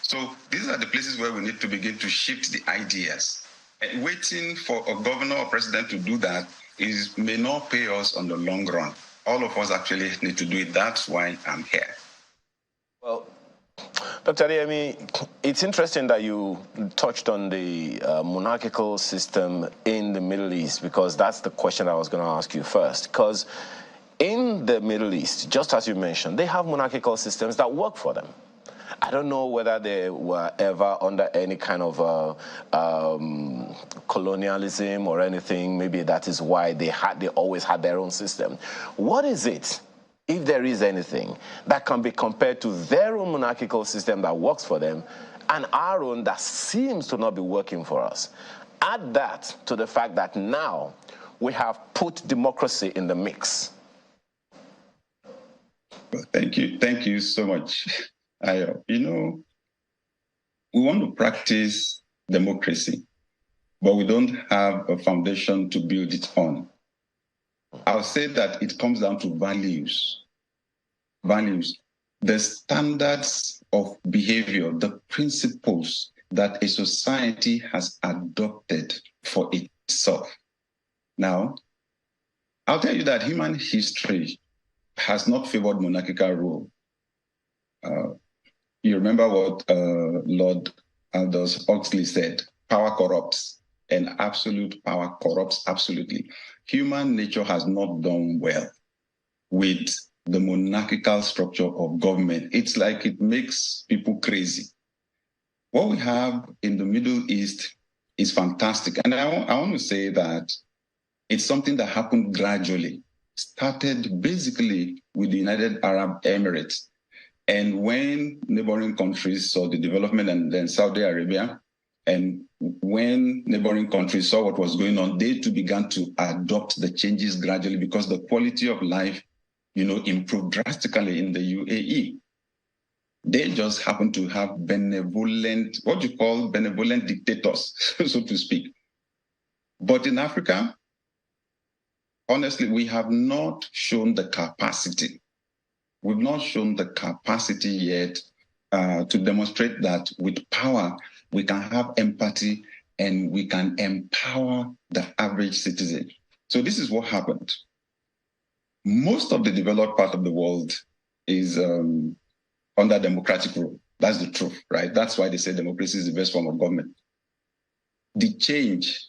So these are the places where we need to begin to shift the ideas. And waiting for a governor or president to do that may not pay us on the long run. All of us actually need to do it. That's why I'm here. Well, Dr. Adeyemi, it's interesting that you touched on the monarchical system in the Middle East, because that's the question I was going to ask you first. Because in the Middle East, just as you mentioned, they have monarchical systems that work for them. I don't know whether they were ever under any kind of colonialism or anything. Maybe that is why they always had their own system. What is it, if there is anything, that can be compared to their own monarchical system that works for them and our own that seems to not be working for us? Add that to the fact that now we have put democracy in the mix. Well, thank you so much. You know, we want to practice democracy, but we don't have a foundation to build it on. I'll say that it comes down to values. Values, the standards of behavior, the principles that a society has adopted for itself. Now, I'll tell you that human history has not favored monarchical rule. You remember what Lord Aldous Huxley said: power corrupts, and absolute power corrupts absolutely. Human nature has not done well with the monarchical structure of government. It's like it makes people crazy. What we have in the Middle East is fantastic. And I want to say that it's something that happened gradually. Started basically with the United Arab Emirates. And when neighboring countries saw the development, and then Saudi Arabia, and when neighboring countries saw what was going on, they too began to adopt the changes gradually, because the quality of life, you know, improved drastically in the UAE. They just happen to have benevolent, what you call benevolent dictators, so to speak. But in Africa, honestly, we have not shown the capacity. We've not shown the capacity yet to demonstrate that with power, we can have empathy and we can empower the average citizen. So this is what happened. Most of the developed part of the world is under democratic rule. That's the truth, right? That's why they say democracy is the best form of government. The change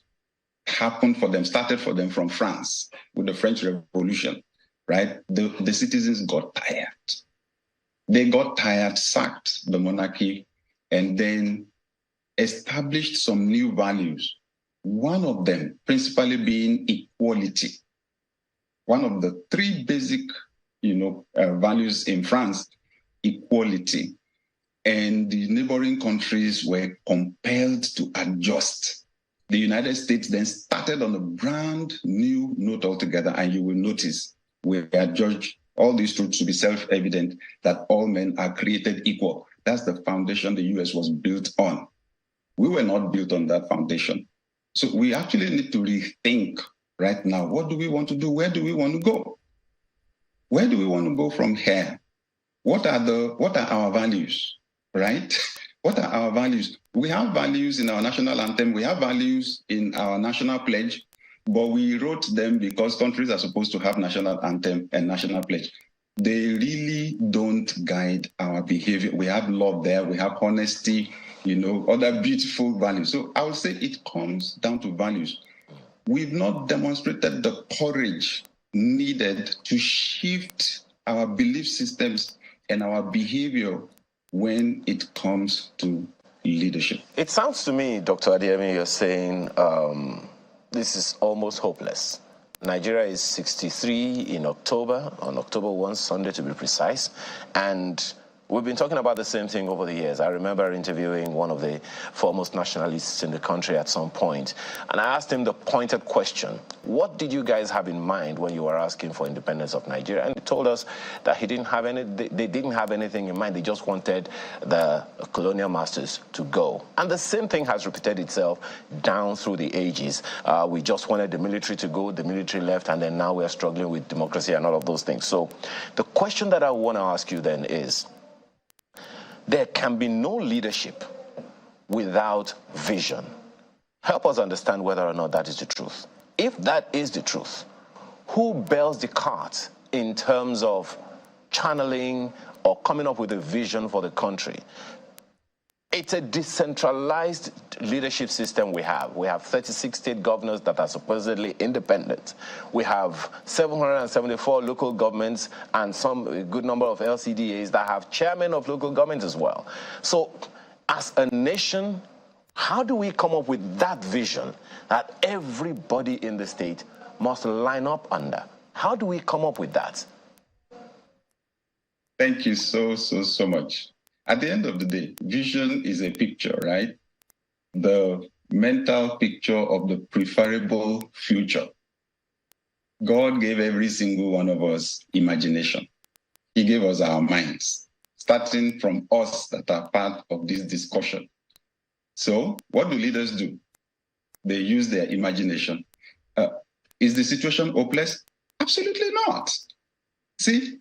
happened for them, started for them from France with the French Revolution, right? The citizens got tired. They got tired, sacked the monarchy, and then established some new values. One of them principally being equality. One of the three basic, values in France, equality. And the neighboring countries were compelled to adjust. The United States then started on a brand new note altogether, and you will notice we adjudge all these truths to be self-evident, that all men are created equal. That's the foundation the US was built on. We were not built on that foundation. So we actually need to rethink right now. What do we want to do? Where do we want to go? Where do we want to go from here? What are our values, right? What are our values? We have values in our national anthem. We have values in our national pledge, but we wrote them because countries are supposed to have national anthem and national pledge. They really don't guide our behavior. We have love there. We have honesty, other beautiful values. So I would say it comes down to values. We've not demonstrated the courage needed to shift our belief systems and our behavior when it comes to leadership. It sounds to me, Dr. Adeyemi, you're saying this is almost hopeless. Nigeria is 63 in October, on October 1, Sunday to be precise, and we've been talking about the same thing over the years. I remember interviewing one of the foremost nationalists in the country at some point, and I asked him the pointed question: what did you guys have in mind when you were asking for independence of Nigeria? And he told us that they didn't have anything in mind. They just wanted the colonial masters to go. And the same thing has repeated itself down through the ages. We just wanted the military to go, the military left, and then now we're struggling with democracy and all of those things. So the question that I want to ask you then is, there can be no leadership without vision. Help us understand whether or not that is the truth. If that is the truth, who bears the cart in terms of channeling or coming up with a vision for the country? It's a decentralized leadership system we have. We have 36 state governors that are supposedly independent. We have 774 local governments and a good number of LCDAs that have chairmen of local governments as well. So as a nation, how do we come up with that vision that everybody in the state must line up under? How do we come up with that? Thank you so much. At the end of the day, vision is a picture, right? The mental picture of the preferable future. God gave every single one of us imagination. He gave us our minds, starting from us that are part of this discussion. So what do leaders do? They use their imagination. Is the situation hopeless? Absolutely not. See,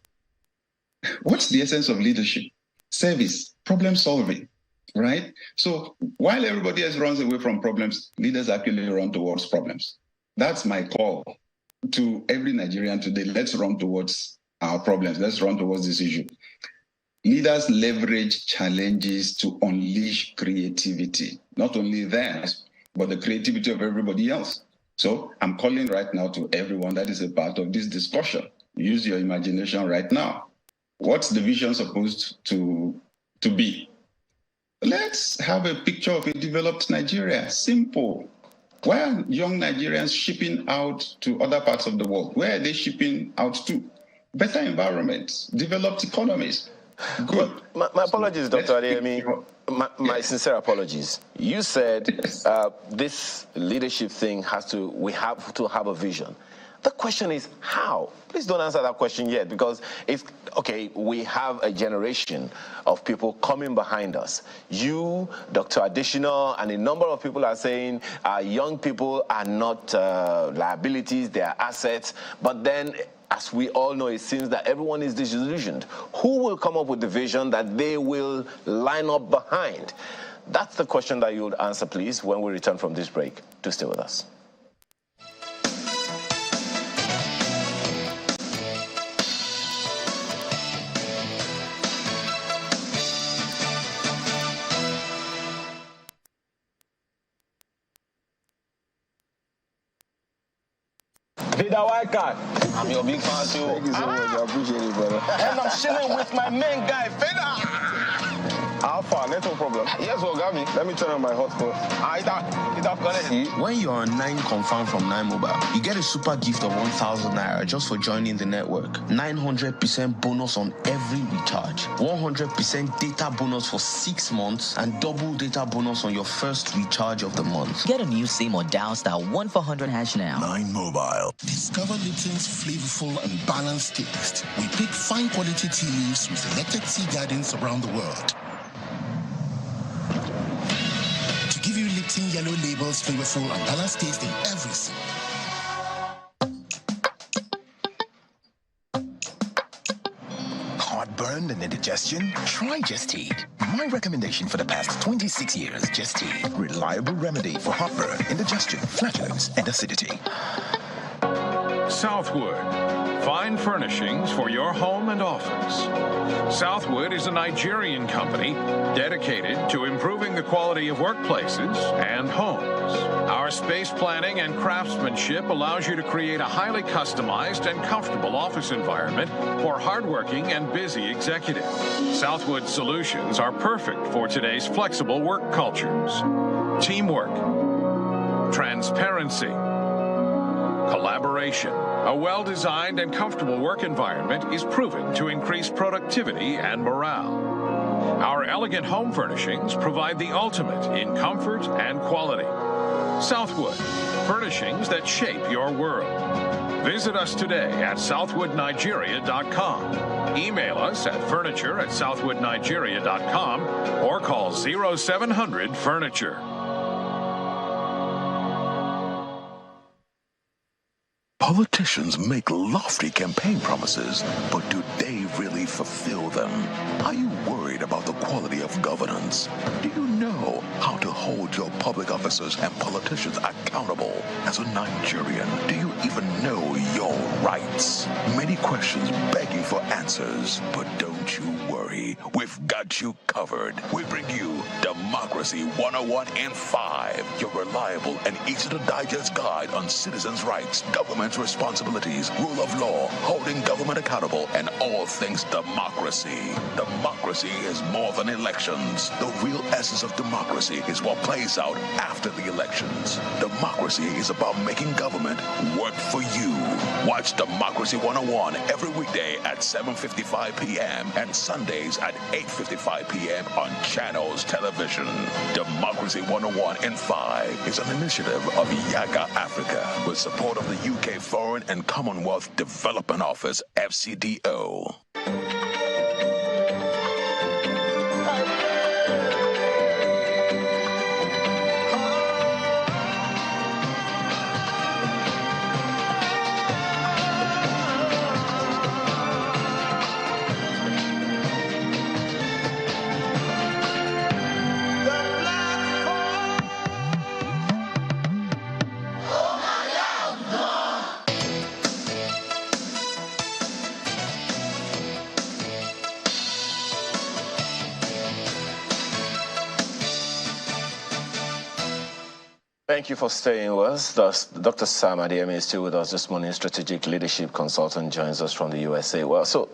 what's the essence of leadership? Service, problem solving, right? So while everybody else runs away from problems, leaders actually run towards problems. That's my call to every Nigerian today. Let's run towards our problems. Let's run towards this issue. Leaders leverage challenges to unleash creativity, not only theirs, but the creativity of everybody else. So I'm calling right now to everyone that is a part of this discussion. Use your imagination right now. What's the vision supposed to be? Let's have a picture of a developed Nigeria. Simple. Why are young Nigerians shipping out to other parts of the world? Where are they shipping out to? Better environments, developed economies. Good. My apologies, Dr. Adeyemi. My sincere apologies. You said this leadership thing we have to have a vision. The question is how? Please don't answer that question yet, because we have a generation of people coming behind us. You, Dr. Additional, and a number of people are saying young people are not liabilities, they are assets. But then, as we all know, it seems that everyone is disillusioned. Who will come up with the vision that they will line up behind? That's the question that you would answer, please, when we return from this break. Do stay with us. I'm your big fan too. Thank you so much. I appreciate it, brother. And I'm chilling with my main guy, Feda. Alpha, no problem. Yes, Ogami. Let me turn on my hotspot. See, when you're on 9 confirmed from 9 Mobile, you get a super gift of 1,000 naira just for joining the network. 900% bonus on every recharge. 100% data bonus for 6 months and double data bonus on your first recharge of the month. Get a new SIM or dial *1 400# now. 9 Mobile. Discover Lipton's flavorful and balanced taste. We pick fine quality tea leaves from selected tea gardens around the world. Give you Lipton Yellow Label's flavorful and balanced taste in every sip. Heartburn and indigestion? Try Just Eat. My recommendation for the past 26 years, Just Eat. Reliable remedy for heartburn, indigestion, flatulence, and acidity. Southwood. Fine furnishings for your home and office. Southwood is a Nigerian company dedicated to improving the quality of workplaces and homes. Our space planning and craftsmanship allows you to create a highly customized and comfortable office environment for hardworking and busy executives. Southwood solutions are perfect for today's flexible work cultures. Teamwork, transparency, collaboration. A well-designed and comfortable work environment is proven to increase productivity and morale. Our elegant home furnishings provide the ultimate in comfort and quality. Southwood, furnishings that shape your world. Visit us today at southwoodnigeria.com. Email us at furniture@southwoodnigeria.com or call 0700-FURNITURE. Politicians make lofty campaign promises, but do they really fulfill them? Are you worried about the quality of governance? Do you know how to hold your public officers and politicians accountable? As a Nigerian, do you even know your rights? Many questions begging for answers, but don't you worry. We've got you covered. We bring you Democracy 101 in 5, your reliable and easy-to-digest guide on citizens' rights, government responsibilities, rule of law, holding government accountable, and all things democracy. Democracy is more than elections. The real essence of democracy is what plays out after the elections. Democracy is about making government work for you. Watch Democracy 101 every weekday at 7:55 p.m. and Sundays at 8:55 p.m. on Channels Television. Democracy 101 in 5 is an initiative of Yaga Africa with support of the UK Foreign and Commonwealth Development Office, FCDO. Thank you for staying with us. Dr. Sam Adeyemi is still with us this morning. Strategic Leadership Consultant joins us from the USA. Well, so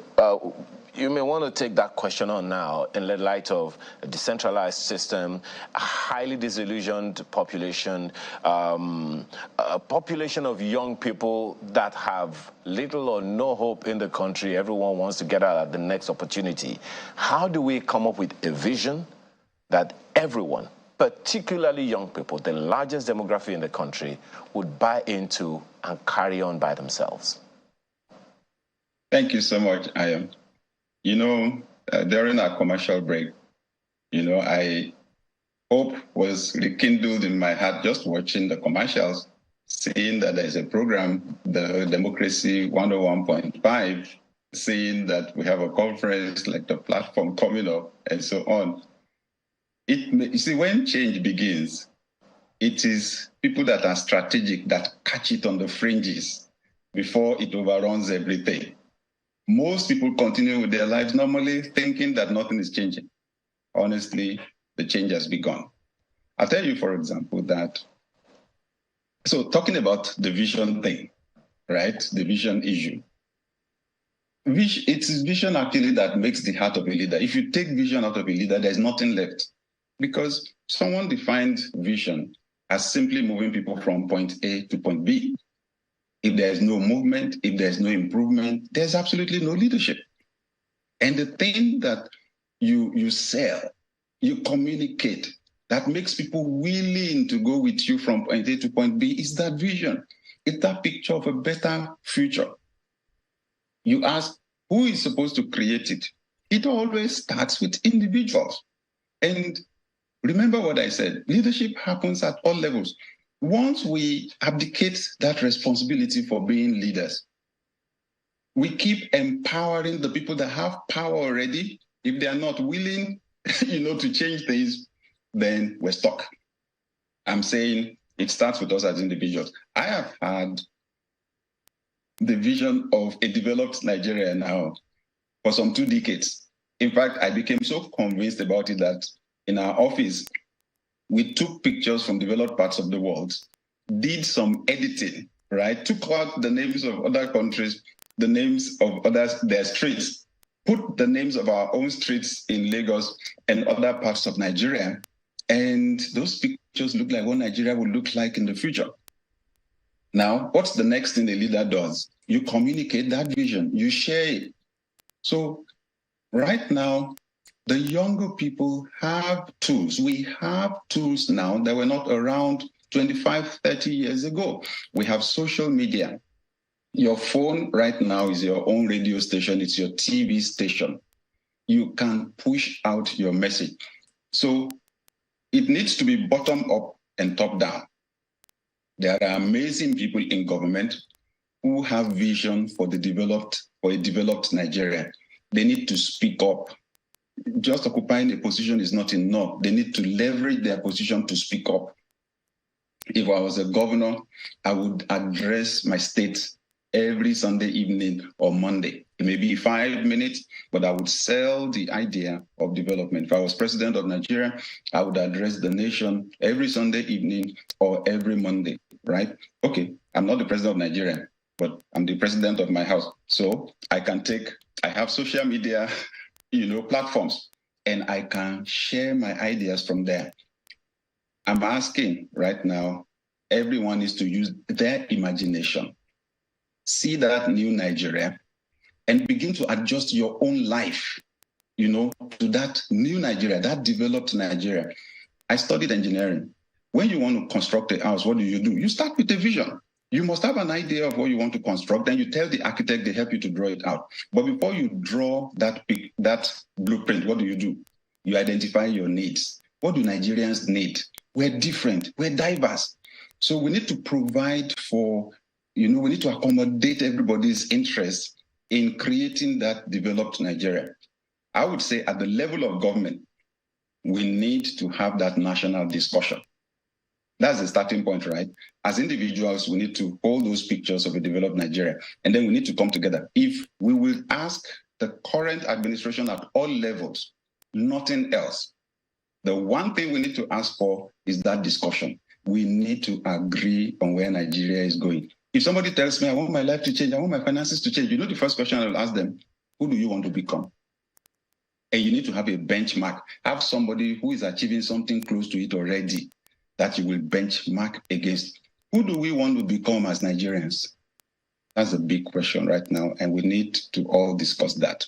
you may want to take that question on now in the light of a decentralized system, a highly disillusioned population, a population of young people that have little or no hope in the country. Everyone wants to get out at the next opportunity. How do we come up with a vision that everyone, particularly young people, the largest demography in the country, would buy into and carry on by themselves? Thank you so much, Ayam. During our commercial break, hope was rekindled in my heart just watching the commercials, seeing that there's a program, the Democracy 101.5, seeing that we have a conference like the platform coming up and so on. You see, when change begins, it is people that are strategic that catch it on the fringes before it overruns everything. Most people continue with their lives normally thinking that nothing is changing. Honestly, the change has begun. I'll tell you, for example, so talking about the vision thing, right? The vision issue. It's vision actually that makes the heart of a leader. If you take vision out of a leader, there's nothing left. Because someone defined vision as simply moving people from point A to point B. If there's no movement, if there's no improvement, there's absolutely no leadership. And the thing that you sell, you communicate, that makes people willing to go with you from point A to point B is that vision. It's that picture of a better future. You ask, who is supposed to create it? It always starts with individuals. And remember what I said, leadership happens at all levels. Once we abdicate that responsibility for being leaders, we keep empowering the people that have power already. If they are not willing, to change things, then we're stuck. I'm saying it starts with us as individuals. I have had the vision of a developed Nigeria now for some 2 decades. In fact, I became so convinced about it that in our office, we took pictures from developed parts of the world, did some editing, right? Took out the names of other countries, the names of others, their streets, put the names of our own streets in Lagos and other parts of Nigeria. And those pictures look like what Nigeria will look like in the future. Now, what's the next thing a leader does? You communicate that vision, you share it. So right now, the younger people have tools. We have tools now that were not around 25, 30 years ago. We have social media. Your phone right now is your own radio station. It's your TV station. You can push out your message. So it needs to be bottom up and top down. There are amazing people in government who have vision for a developed Nigeria. They need to speak up. Just occupying a position is not enough. They need to leverage their position to speak up. If I was a governor, I would address my state every Sunday evening or Monday. It may be 5 minutes, but I would sell the idea of development. If I was president of Nigeria, I would address the nation every Sunday evening or every Monday, right? Okay, I'm not the president of Nigeria, but I'm the president of my house. So I have social media, platforms, and I can share my ideas from there. I'm asking right now, everyone is to use their imagination. See that new Nigeria and begin to adjust your own life, to that new Nigeria, that developed Nigeria. I studied engineering. When you want to construct a house, what do? You start with a vision. You must have an idea of what you want to construct, then you tell the architect, they help you to draw it out. But before you draw that blueprint, what do? You identify your needs. What do Nigerians need? We're different, we're diverse. So we need to provide for, we need to accommodate everybody's interest in creating that developed Nigeria. I would say at the level of government, we need to have that national discussion. That's the starting point, right? As individuals, we need to hold those pictures of a developed Nigeria, and then we need to come together. If we will ask the current administration at all levels, nothing else, the one thing we need to ask for is that discussion. We need to agree on where Nigeria is going. If somebody tells me, I want my life to change, I want my finances to change, the first question I will ask them, who do you want to become? And you need to have a benchmark. Have somebody who is achieving something close to it already that you will benchmark against. Who do we want to become as Nigerians? That's a big question right now, and we need to all discuss that.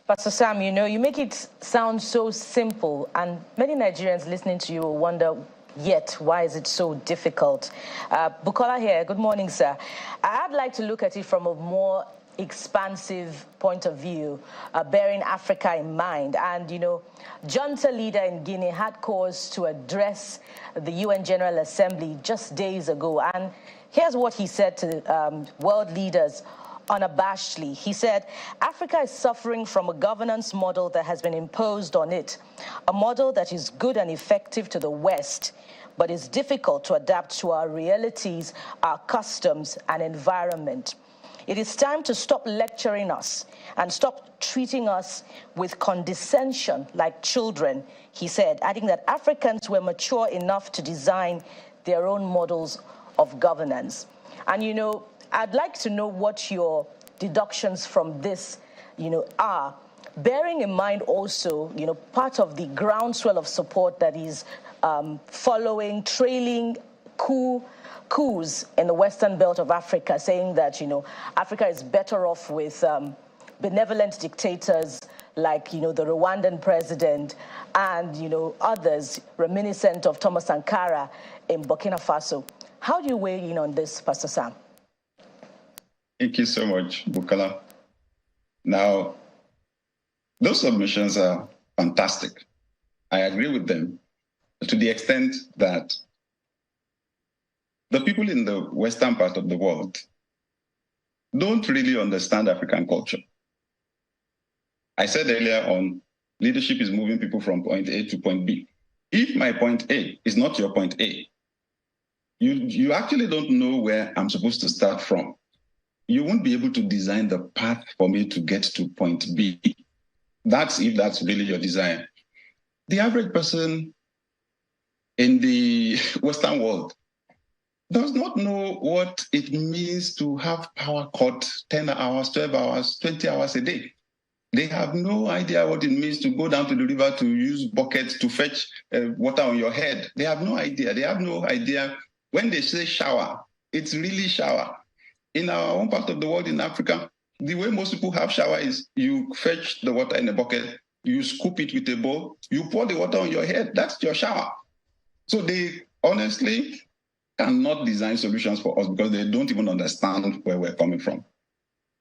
Pastor Sam, you make it sound so simple, and many Nigerians listening to you will wonder, yet, why is it so difficult? Bukola here, good morning, sir. I'd like to look at it from a more expansive point of view, bearing Africa in mind. And, junta leader in Guinea had cause to address the UN General Assembly just days ago. And here's what he said to world leaders unabashedly. He said, Africa is suffering from a governance model that has been imposed on it, a model that is good and effective to the West, but is difficult to adapt to our realities, our customs, and environment. It is time to stop lecturing us and stop treating us with condescension like children, he said, adding that Africans were mature enough to design their own models of governance. And, I'd like to know what your deductions from this, are, bearing in mind also, part of the groundswell of support that is trailing coups in the western belt of Africa, saying that, Africa is better off with benevolent dictators like, the Rwandan president and, others reminiscent of Thomas Sankara in Burkina Faso. How do you weigh in on this, Pastor Sam? Thank you so much, Bukola. Now, those submissions are fantastic. I agree with them to the extent that the people in the western part of the world don't really understand African culture. I said earlier on, leadership is moving people from point A to point B. If my point A is not your point A, you actually don't know where I'm supposed to start from. You won't be able to design the path for me to get to point B. That's if that's really your desire. The average person in the Western world does not know what it means to have power cut 10 hours, 12 hours, 20 hours a day. They have no idea what it means to go down to the river to use buckets to fetch water on your head. They have no idea. They have no idea. When they say shower, it's really shower. In our own part of the world in Africa, the way most people have shower is you fetch the water in a bucket, you scoop it with a bowl, you pour the water on your head. That's your shower. So they honestly cannot design solutions for us because they don't even understand where we're coming from.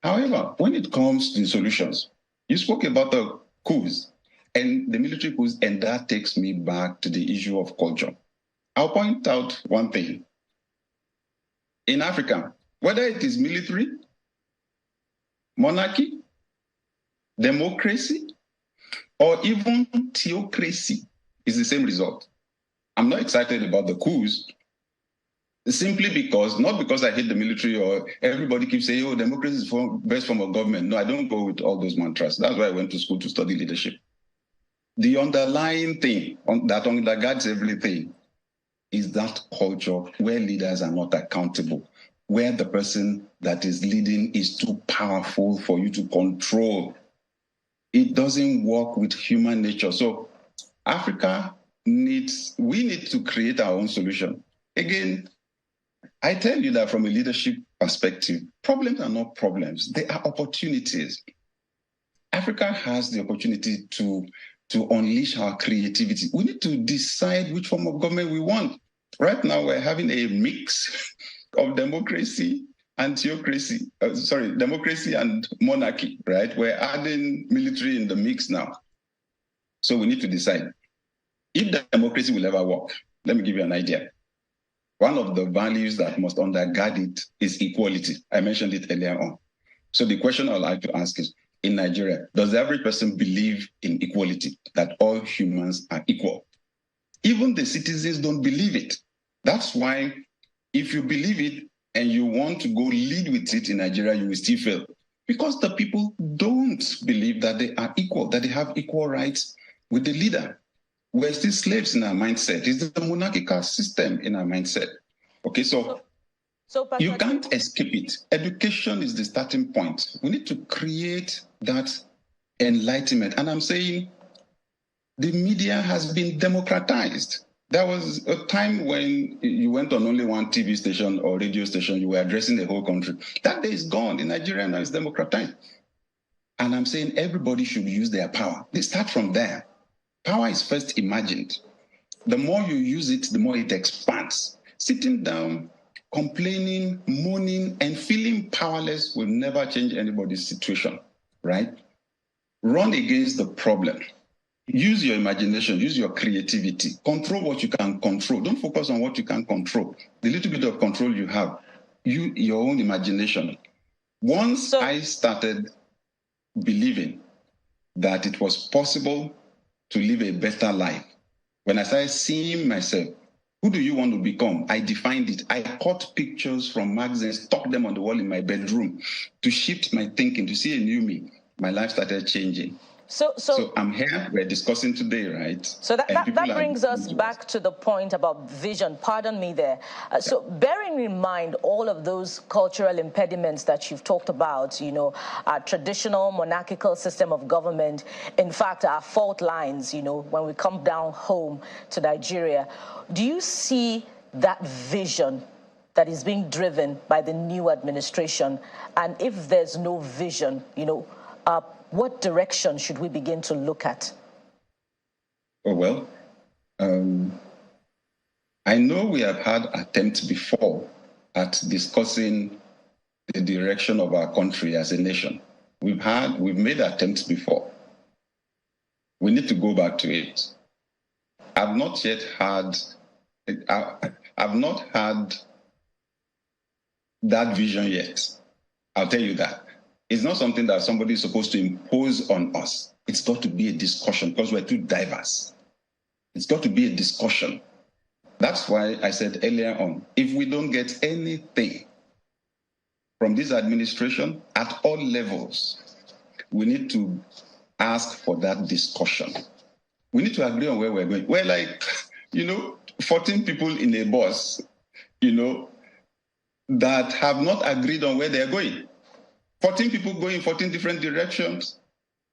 However, when it comes to solutions, you spoke about the coups and the military coups, and that takes me back to the issue of culture. I'll point out one thing. In Africa, whether it is military, monarchy, democracy, or even theocracy, is the same result. I'm not excited about the coups, simply because, not because I hate the military or everybody keeps saying, oh, democracy is the best form of government. No, I don't go with all those mantras. That's why I went to school to study leadership. The underlying thing that undergirds everything is that culture where leaders are not accountable, where the person that is leading is too powerful for you to control. It doesn't work with human nature. So we need to create our own solution. Again, I tell you that from a leadership perspective, problems are not problems. They are opportunities. Africa has the opportunity to unleash our creativity. We need to decide which form of government we want. Right now, we're having a mix of democracy and theocracy. Democracy and monarchy, right? We're adding military in the mix now. So we need to decide if democracy will ever work. Let me give you an idea. One of the values that must undergird it is equality. I mentioned it earlier on. So the question I'd like to ask is, in Nigeria, does the average person believe in equality, that all humans are equal? Even the citizens don't believe it. That's why if you believe it and you want to go lead with it in Nigeria, you will still fail. Because the people don't believe that they are equal, that they have equal rights with the leader. We're still slaves in our mindset. It's the monarchical system in our mindset. Okay, so you can't escape it. Education is the starting point. We need to create that enlightenment. And I'm saying the media has been democratized. There was a time when you went on only one TV station or radio station, you were addressing the whole country. That day is gone. In Nigeria now, it's democratized. And I'm saying everybody should use their power. They start from there. Power is first imagined. The more you use it, the more it expands. Sitting down, complaining, moaning, and feeling powerless will never change anybody's situation, right? Run against the problem. Use your imagination, use your creativity. Control what you can control. Don't focus on what you can't control. The little bit of control you have, your own imagination. Once I started believing that it was possible to live a better life, when I started seeing myself, who do you want to become? I defined it. I caught pictures from magazines, stuck them on the wall in my bedroom to shift my thinking, to see a new me. My life started changing. So I'm here, we're discussing today, right? So that brings us back to the point about vision. Pardon me there. So bearing in mind all of those cultural impediments that you've talked about, our traditional monarchical system of government, in fact, our fault lines, when we come down home to Nigeria, do you see that vision that is being driven by the new administration? And if there's no vision, what direction should we begin to look at? Oh, well, I know we have had attempts before at discussing the direction of our country as a nation. We've made attempts before. We need to go back to it. I've not had that vision yet. I'll tell you that. It's not something that somebody is supposed to impose on us. It's got to be a discussion because we're too diverse. It's got to be a discussion. That's why I said earlier on, if we don't get anything from this administration at all levels, we need to ask for that discussion. We need to agree on where we're going. We're like, 14 people in a bus, that have not agreed on where they're going. 14 people going in 14 different directions.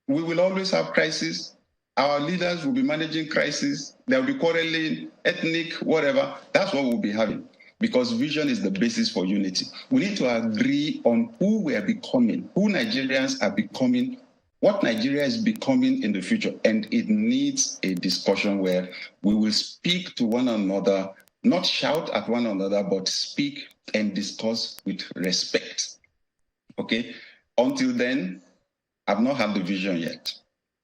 We will always have crises. Our leaders will be managing crises. There will be quarreling, ethnic, whatever. That's what we'll be having, because vision is the basis for unity. We need to agree on who we are becoming, who Nigerians are becoming, what Nigeria is becoming in the future. And it needs a discussion where we will speak to one another, not shout at one another, but speak and discuss with respect. Okay? Until then, I've not had the vision yet.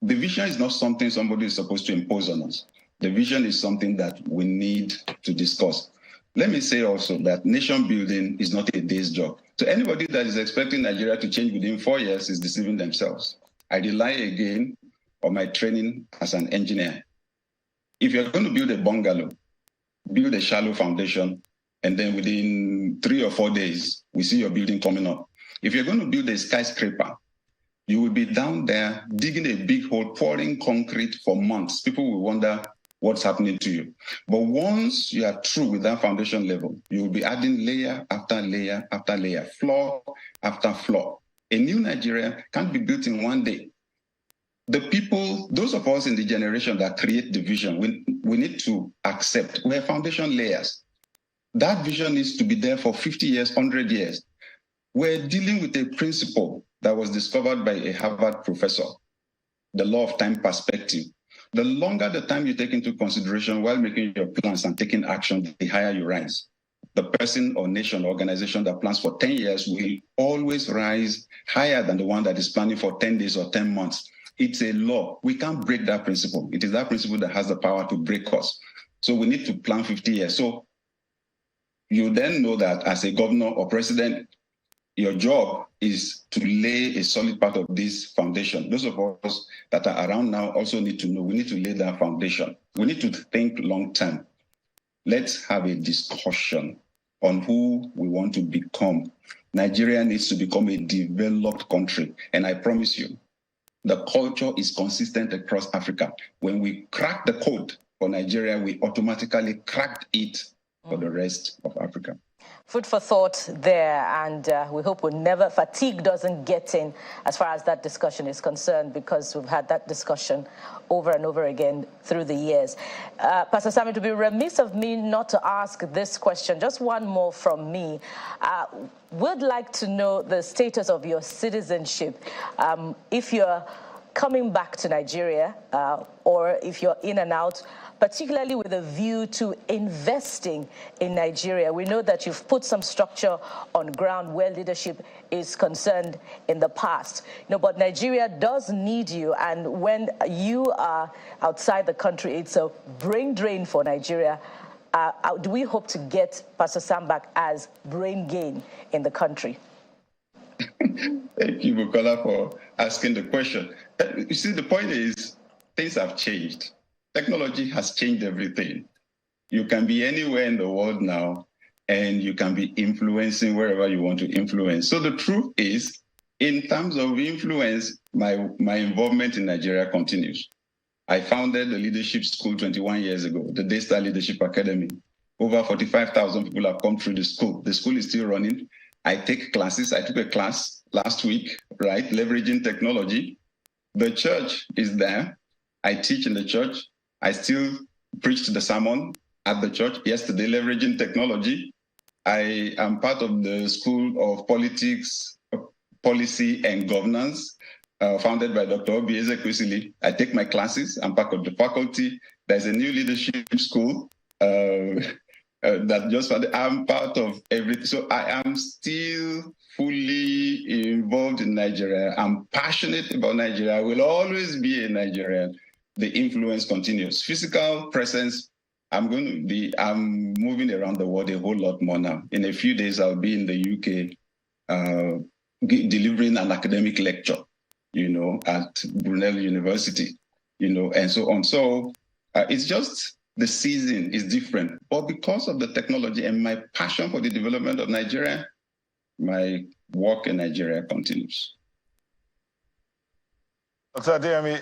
The vision is not something somebody is supposed to impose on us. The vision is something that we need to discuss. Let me say also that nation building is not a day's job. So anybody that is expecting Nigeria to change within 4 years is deceiving themselves. I rely again on my training as an engineer. If you're going to build a bungalow, build a shallow foundation, and then within 3 or 4 days, we see your building coming up. If you're going to build a skyscraper, you will be down there digging a big hole, pouring concrete for months. People will wonder what's happening to you. But once you are through with that foundation level, you will be adding layer after layer after layer, floor after floor. A new Nigeria can't be built in one day. The people, those of us in the generation that create the vision, we need to accept we're foundation layers. That vision needs to be there for 50 years, 100 years. We're dealing with a principle that was discovered by a Harvard professor, the law of time perspective. The longer the time you take into consideration while making your plans and taking action, the higher you rise. The person or nation or organization that plans for 10 years will always rise higher than the one that is planning for 10 days or 10 months. It's a law. We can't break that principle. It is that principle that has the power to break us. So we need to plan 50 years. So you then know that as a governor or president, your job is to lay a solid part of this foundation. Those of us that are around now also need to know we need to lay that foundation. We need to think long term. Let's have a discussion on who we want to become. Nigeria needs to become a developed country. And I promise you, the culture is consistent across Africa. When we crack the code for Nigeria, we automatically cracked it for the rest of Africa. Food for thought there, and we hope fatigue doesn't get in as far as that discussion is concerned, because we've had that discussion over and over again through the years. Pastor Sam, it would be remiss of me not to ask this question. Just one more from me. Would like to know the status of your citizenship. If you're coming back to Nigeria, or if you're in and out, particularly with a view to investing in Nigeria. We know that you've put some structure on ground where leadership is concerned in the past. But Nigeria does need you, and when you are outside the country, it's a brain drain for Nigeria. Do we hope to get Pastor Sam back as brain gain in the country? Thank you, Bukola, for asking the question. You see, the point is, things have changed. Technology has changed everything. You can be anywhere in the world now, and you can be influencing wherever you want to influence. So the truth is, in terms of influence, my involvement in Nigeria continues. I founded the leadership school 21 years ago, the Daystar Leadership Academy. Over 45,000 people have come through the school. The school is still running. I take classes. I took a class last week, right, leveraging technology. The church is there. I teach in the church. I still preached the sermon at the church yesterday, leveraging technology. I am part of the School of Politics, Policy and Governance, founded by Dr. Obi Ezekwesili. I take my classes. I'm part of the faculty. There's a new leadership school that just founded. I'm part of everything. So I am still fully involved in Nigeria. I'm passionate about Nigeria. I will always be a Nigerian. The influence continues. Physical presence, I'm moving around the world a whole lot more now. In a few days, I'll be in the UK delivering an academic lecture, at Brunel University, and so on. So it's just the season is different. But because of the technology and my passion for the development of Nigeria, my work in Nigeria continues. Dr. Adeyemi,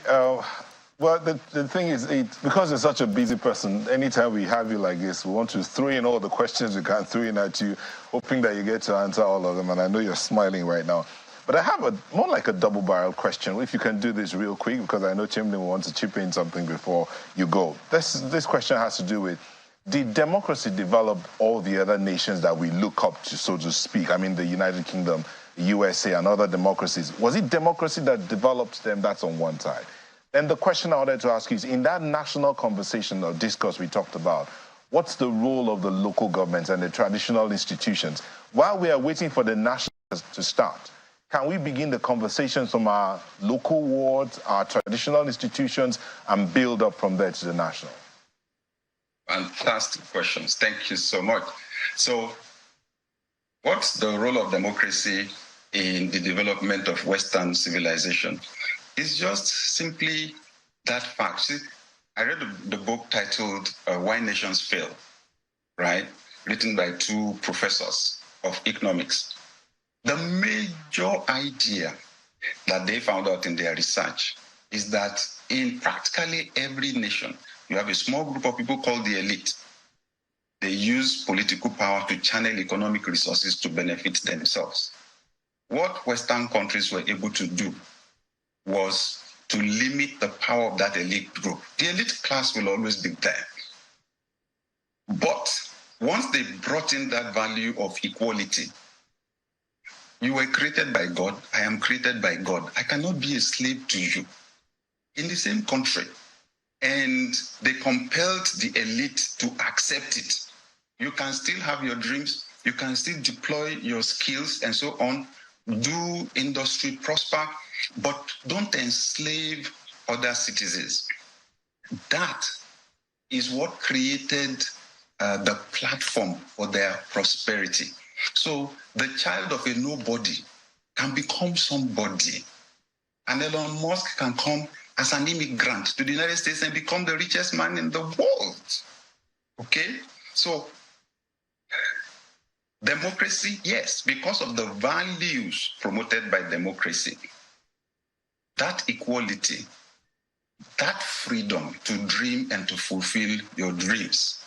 well, the thing is, because you're such a busy person, anytime we have you like this, we want to throw in all the questions we can throw in at you, hoping that you get to answer all of them. And I know you're smiling right now. But I have more like a double-barreled question. If you can do this real quick, because I know Chamberlain wants to chip in something before you go. This question has to do with, did democracy develop all the other nations that we look up to, so to speak? I mean, the United Kingdom, the USA, and other democracies. Was it democracy that developed them? That's on one side. And the question I wanted to ask you is, in that national conversation or discourse we talked about, what's the role of the local governments and the traditional institutions? While we are waiting for the national to start, can we begin the conversations from our local wards, our traditional institutions, and build up from there to the national? Fantastic questions. Thank you so much. So, what's the role of democracy in the development of Western civilization? It's just simply that fact. See, I read the book titled Why Nations Fail. right? Written by two professors of economics. The major idea that they found out in their research is that in practically every nation, you have a small group of people called the elite. They use political power to channel economic resources to benefit themselves. What Western countries were able to do was to limit the power of that elite group. The elite class will always be there. But once they brought in that value of equality, you were created by God, I am created by God. I cannot be a slave to you. In the same country, and they compelled the elite to accept it. You can still have your dreams, you can still deploy your skills and so on, do industry, prosper, but don't enslave other citizens. That is what created the platform for their prosperity. So the child of a nobody can become somebody. And Elon Musk can come as an immigrant to the United States and become the richest man in the world. Okay? So democracy, yes, because of the values promoted by democracy, that equality, that freedom to dream and to fulfill your dreams,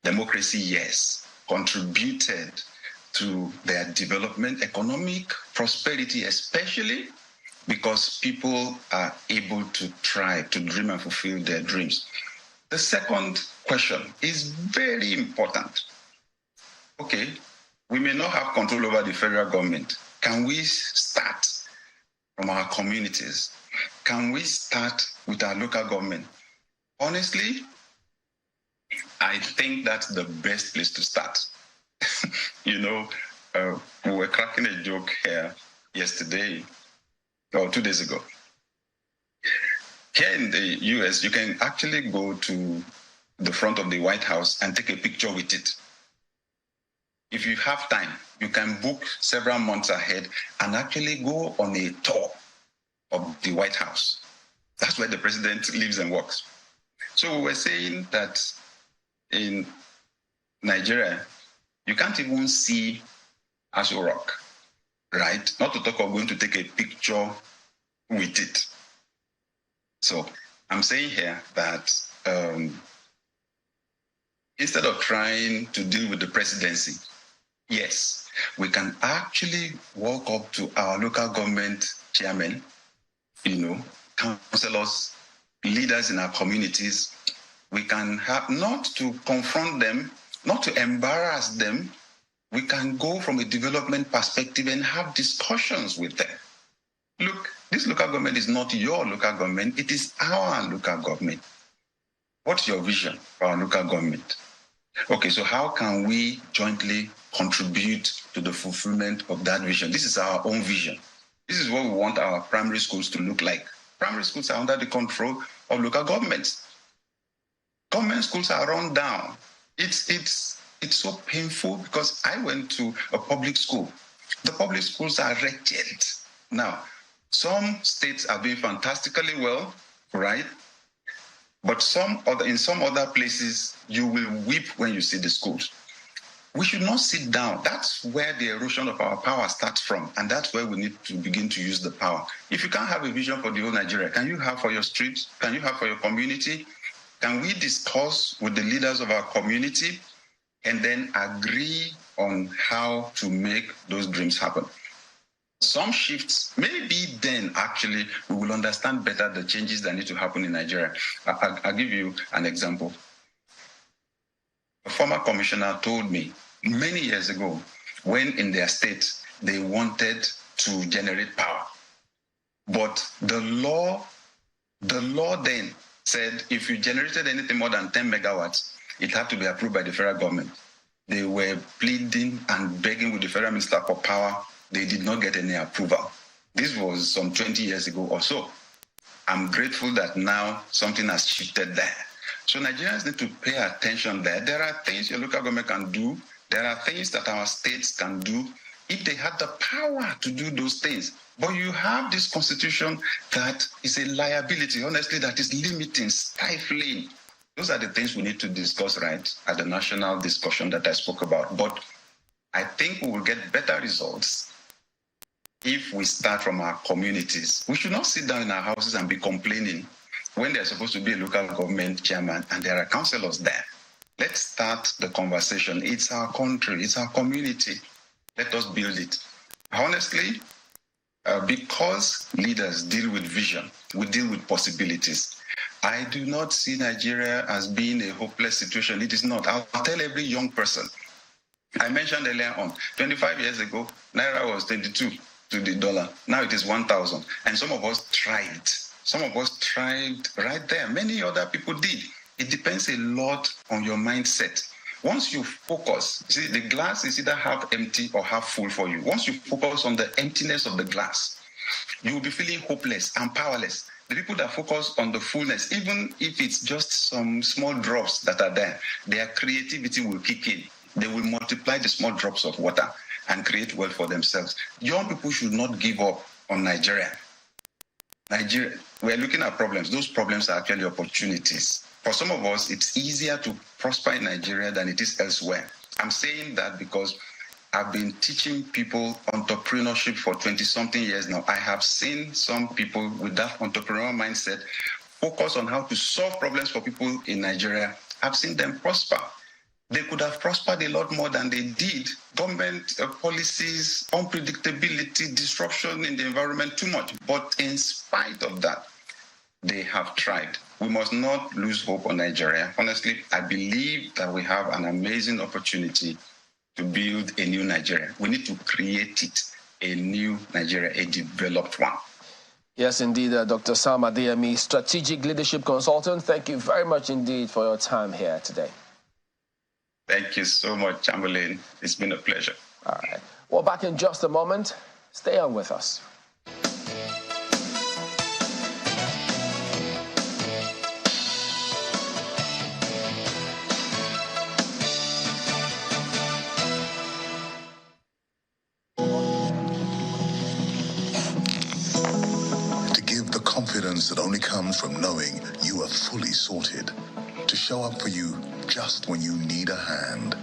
democracy, yes, contributed to their development, economic prosperity, especially because people are able to try to dream and fulfill their dreams. The second question is very important. Okay, we may not have control over the federal government. Can we start from our communities? Can we start with our local government? Honestly, I think that's the best place to start. You know, we were cracking a joke here yesterday, or 2 days ago. Here in the US, you can actually go to the front of the White House and take a picture with it. If you have time, you can book several months ahead and actually go on a tour of the White House. That's where the president lives and works. So we were saying that in Nigeria, you can't even see Aso Rock, right? Not to talk of going to take a picture with it. So I'm saying here that instead of trying to deal with the presidency, yes, we can actually walk up to our local government chairmen, councillors, leaders in our communities. We can have, not to confront them, not to embarrass them. We can go from a development perspective and have discussions with them. Look, this local government is not your local government, it is our local government. What's your vision for our local government? Okay, so how can we jointly contribute to the fulfillment of that vision? This is our own vision. This is what we want our primary schools to look like. Primary schools are under the control of local governments. Government schools are run down. It's so painful because I went to a public school. The public schools are wretched. Now, some states are doing fantastically well, right? But in some other places, you will weep when you see the schools. We should not sit down. That's where the erosion of our power starts from, and that's where we need to begin to use the power. If you can't have a vision for the whole Nigeria, can you have for your streets? Can you have for your community? Can we discuss with the leaders of our community and then agree on how to make those dreams happen? Some shifts, maybe then actually we will understand better the changes that need to happen in Nigeria. I'll give you an example. A former commissioner told me many years ago when in their state they wanted to generate power. But the law then said if you generated anything more than 10 megawatts, it had to be approved by the federal government. They were pleading and begging with the federal minister for power. They did not get any approval. This was some 20 years ago or so. I'm grateful that now something has shifted there. So Nigerians need to pay attention there. There are things your local government can do. There are things that our states can do if they had the power to do those things. But you have this constitution that is a liability, honestly, that is limiting, stifling Those are the things we need to discuss, right, at the national discussion that I spoke about. But I think we will get better results if we start from our communities. We should not sit down in our houses and be complaining when there's supposed to be a local government chairman and there are councillors there. Let's start the conversation. It's our country, it's our community. Let us build it. Honestly, because leaders deal with vision, we deal with possibilities. I do not see Nigeria as being a hopeless situation. It is not. I'll tell every young person. I mentioned earlier on, 25 years ago, Naira was 22 to the dollar. Now it is 1,000. And some of us tried. Some of us tried right there. Many other people did. It depends a lot on your mindset. Once you focus, see, the glass is either half empty or half full for you. Once you focus on the emptiness of the glass, you will be feeling hopeless and powerless. The people that focus on the fullness, even if it's just some small drops that are there, their creativity will kick in. They will multiply the small drops of water and create wealth for themselves. Young people should not give up on Nigeria. Nigeria, we're looking at problems. Those problems are actually opportunities. For some of us, it's easier to prosper in Nigeria than it is elsewhere. I'm saying that because I've been teaching people entrepreneurship for 20-something years now. I have seen some people with that entrepreneurial mindset focus on how to solve problems for people in Nigeria. I've seen them prosper. They could have prospered a lot more than they did. Government policies, unpredictability, disruption in the environment, too much. But in spite of that, they have tried. We must not lose hope on Nigeria. Honestly, I believe that we have an amazing opportunity to build a new Nigeria. We need to create it, a new Nigeria, a developed one. Yes, indeed, Dr. Sam Adeyemi, Strategic Leadership Consultant. Thank you very much indeed for your time here today. Thank you so much, Chamberlain. It's been a pleasure. All right. Well, back in just a moment. Stay on with us. Confidence that only comes from knowing you are fully sorted, to show up for you just when you need a hand.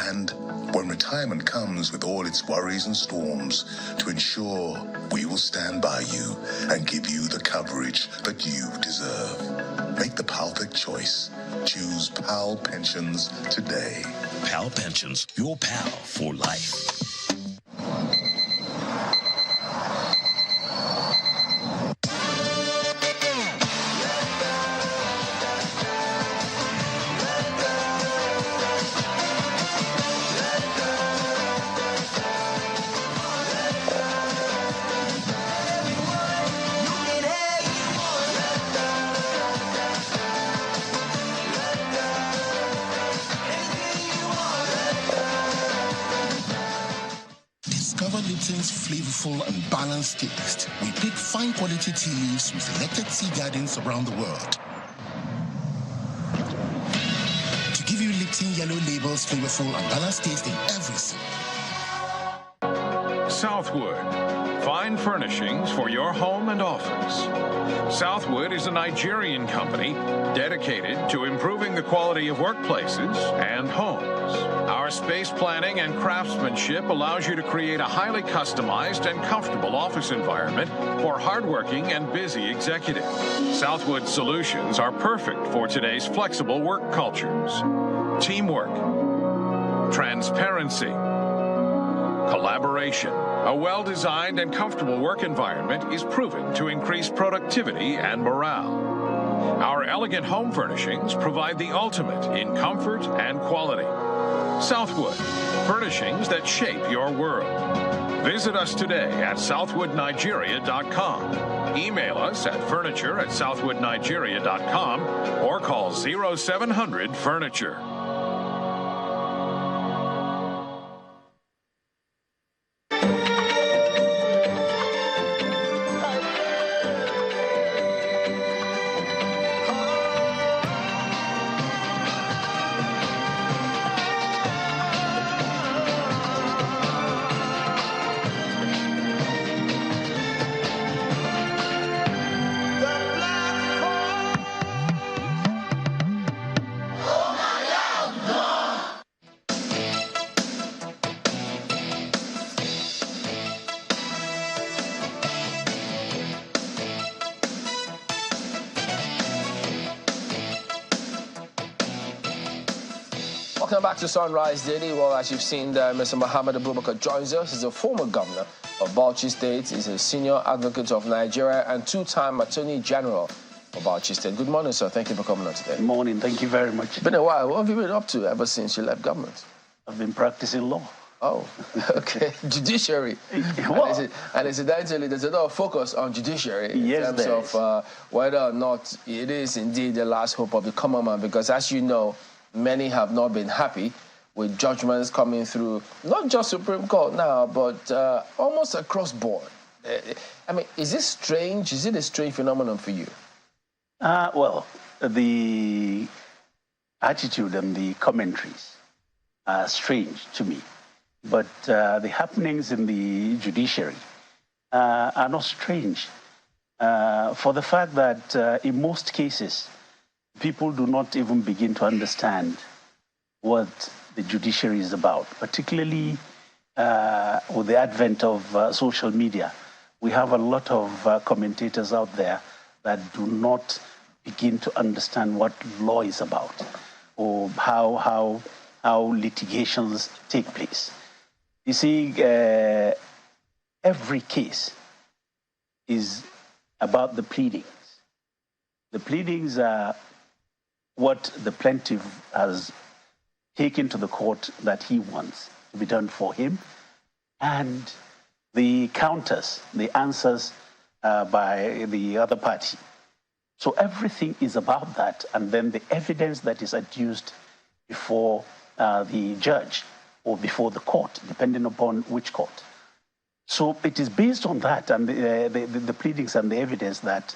And when retirement comes with all its worries and storms, to ensure we will stand by you and give you the coverage that you deserve. Make the perfect choice. Choose PAL Pensions today. PAL Pensions, your pal for life. Flavorful and balanced taste. We pick fine quality tea leaves from selected tea gardens around the world to give you Lipton Yellow Label's flavorful and balanced taste in every sip. Southwood, fine furnishings for your home and office. Southwood is a Nigerian company dedicated to improving the quality of workplaces and homes. Our space planning and craftsmanship allows you to create a highly customized and comfortable office environment for hardworking and busy executives. Southwood solutions are perfect for today's flexible work cultures. Teamwork, transparency, collaboration. A well-designed and comfortable work environment is proven to increase productivity and morale. Our elegant home furnishings provide the ultimate in comfort and quality. Southwood, furnishings that shape your world. Visit us today at southwoodnigeria.com. Email us at furniture@southwoodnigeria.com or call 0700 Furniture. Welcome back to Sunrise Daily. Well, as you've seen there, Mr. Muhammad Abubakar joins us. He's a former governor of Bauchi State. He's a senior advocate of Nigeria and two-time Attorney General of Bauchi State. Good morning, sir. Thank you for coming on today. Good morning. Thank you very much. It's been a while. What have you been up to ever since you left government? I've been practicing law. Oh, okay. Judiciary. Well, and incidentally, there's a lot of focus on judiciary in yes, terms of whether or not it is indeed the last hope of the common man, because as you know, many have not been happy with judgments coming through, not just Supreme Court now, but almost across board. I mean, is this strange? Is it a strange phenomenon for you? Well, the attitude and the commentaries are strange to me. But the happenings in the judiciary are not strange for the fact that in most cases, people do not even begin to understand what the judiciary is about, particularly with the advent of social media. We have a lot of commentators out there that do not begin to understand what law is about or how litigations take place. You see, every case is about the pleadings. The pleadings are what the plaintiff has taken to the court that he wants to be done for him, and the counters, the answers by the other party. So everything is about that, and then the evidence that is adduced before the judge or before the court, depending upon which court. So it is based on that and the pleadings and the evidence that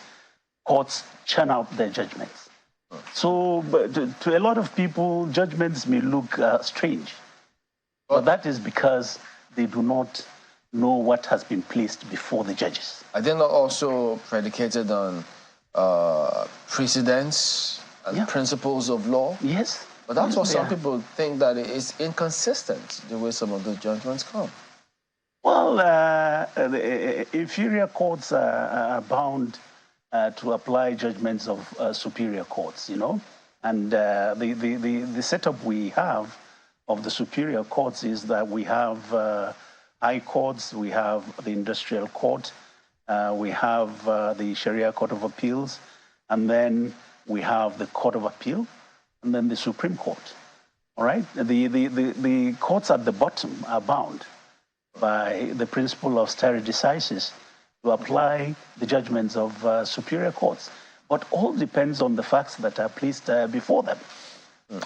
courts churn out their judgments. So to a lot of people, judgments may look strange, but that is because they do not know what has been placed before the judges. Are they not also predicated on precedents and principles of law? Yes. But that's what some people think, that it is inconsistent the way some of those judgments come. Well, the inferior courts are bound to apply judgments of superior courts, you know. And the setup we have of the superior courts is that we have high courts, we have the industrial court, we have the Sharia Court of Appeals, and then we have the Court of Appeal, and then the Supreme Court. All right? The courts at the bottom are bound by the principle of stare decisis to apply the judgments of superior courts. But all depends on the facts that are placed before them.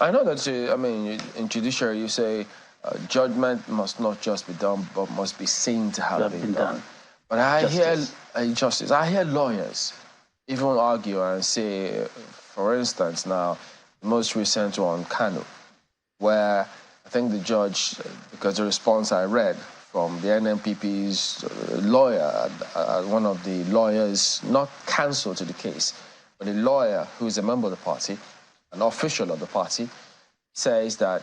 I know that, in judiciary you say judgment must not just be done, but must be seen to have been done. But I hear lawyers even argue and say, for instance now, the most recent one, Kano, where I think the judge, because the response I read from the NNPP's lawyer, one of the lawyers, not counsel to the case, but a lawyer who is a member of the party, an official of the party, says that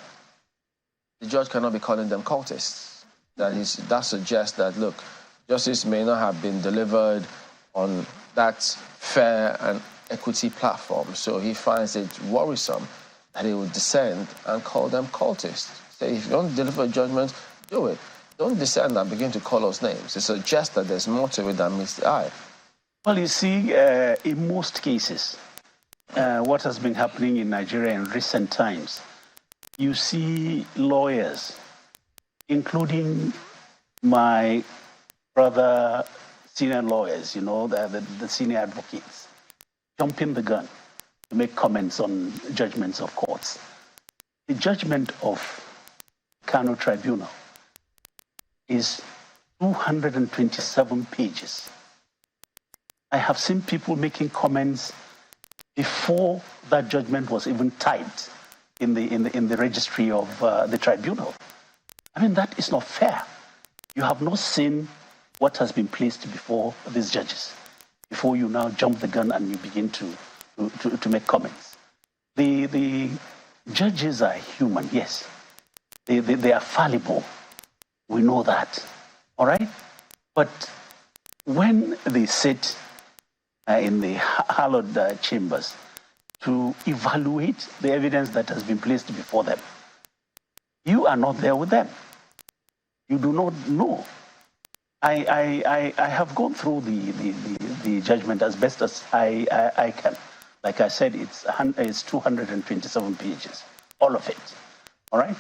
the judge cannot be calling them cultists. That suggests that, look, justice may not have been delivered on that fair and equity platform, so he finds it worrisome that he would descend and call them cultists. Say, if you don't deliver judgment, do it. Don't descend and begin to call us names. It suggests that there's more to it than meets the eye. Well, you see, in most cases, what has been happening in Nigeria in recent times, you see lawyers, including my brother senior lawyers, you know, the senior advocates, jumping the gun to make comments on judgments of courts. The judgment of Kano Tribunal is 227 pages. I have seen people making comments before that judgment was even typed in the registry of the tribunal. I mean, that is not fair. You have not seen what has been placed before these judges before you now jump the gun and you begin to make comments. The judges are human, yes. They are fallible. We know that, all right? But when they sit in the hallowed chambers to evaluate the evidence that has been placed before them, You are not there with them. You do not know. I have gone through the judgment as best as I can. Like I said, it's 227 pages, all of it. All right?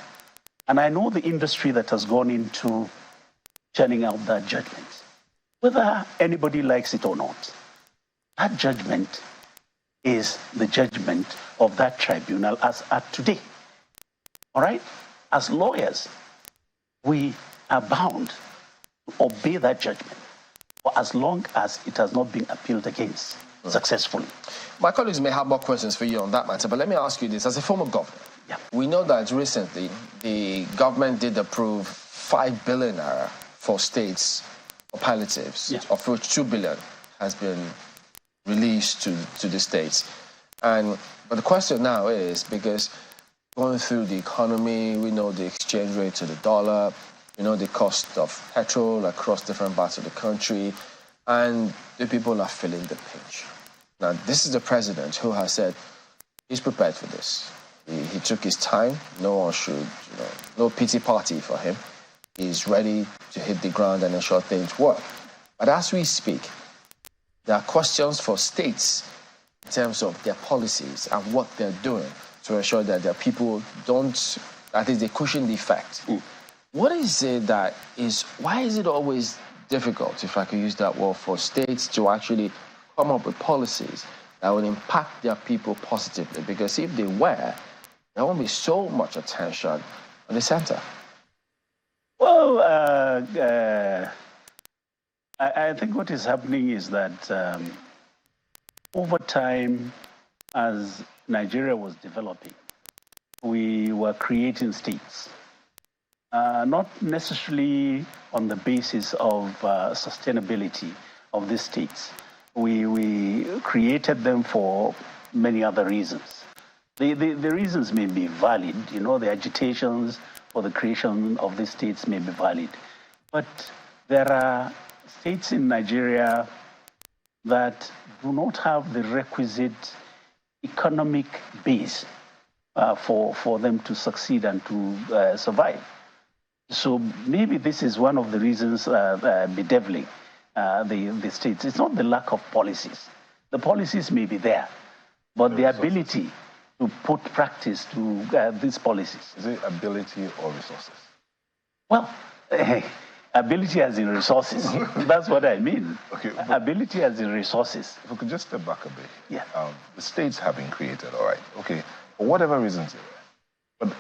And I know the industry that has gone into churning out that judgment, whether anybody likes it or not. That judgment is the judgment of that tribunal as at today. All right? As lawyers, we are bound to obey that judgment for as long as it has not been appealed against successfully. My colleagues may have more questions for you on that matter, but let me ask you this. As a former governor, we know that recently the government did approve 5 billion naira for states for palliatives, of which 2 billion has been released to the states. But the question now is, because going through the economy, we know the exchange rate to the dollar, we know the cost of petrol across different parts of the country, and the people are feeling the pinch. Now, this is the president who has said he's prepared for this. He took his time. No one should, no pity party for him. He's ready to hit the ground and ensure things work. But as we speak, there are questions for states in terms of their policies and what they're doing to ensure that their people don't, that is, they cushion the effect. What is it that is, why is it always difficult, if I could use that word, for states to actually come up with policies that will impact their people positively? Because if they were, there won't be so much attention on the center. Well, I think what is happening is that over time, as Nigeria was developing, we were creating states, not necessarily on the basis of sustainability of these states. We created them for many other reasons. The reasons may be valid, the agitations for the creation of these states may be valid. But there are states in Nigeria that do not have the requisite economic base for them to succeed and to survive. So maybe this is one of the reasons bedeviling the states. It's not the lack of policies. The policies may be there, but the ability to put practice to these policies. Is it ability or resources? Well, ability as in resources. That's what I mean. Okay, ability as in resources. If we could just step back a bit. Yeah. The states have been created, all right. Okay, for whatever reasons they were. But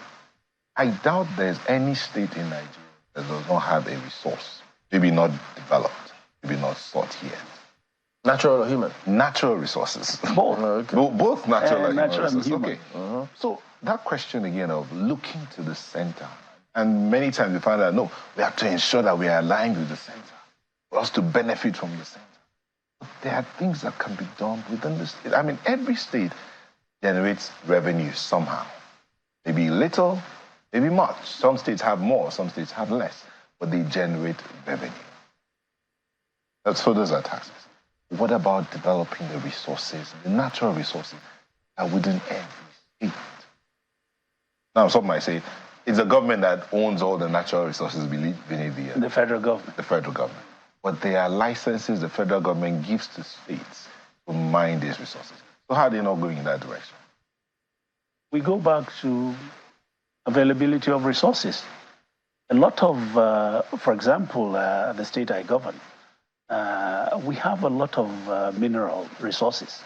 I doubt there's any state in Nigeria that does not have a resource. Maybe not developed, maybe not sought yet. Natural or human? Natural resources. Both. Both natural and natural human resources. and human. Okay. So that question again of looking to the center, and many times we find out, no, we have to ensure that we are aligned with the center for us to benefit from the center. But there are things that can be done within the state. I mean, every state generates revenue somehow. Maybe little, maybe much. Some states have more, some states have less, but they generate revenue. So those are taxes. What about developing the resources, the natural resources that within every state? Now, some might say, it's the government that owns all the natural resources beneath the federal government. The federal government. But there are licenses the federal government gives to states to mine these resources. So how are they not going in that direction? We go back to availability of resources. A lot of, for example, the state I govern, we have a lot of mineral resources.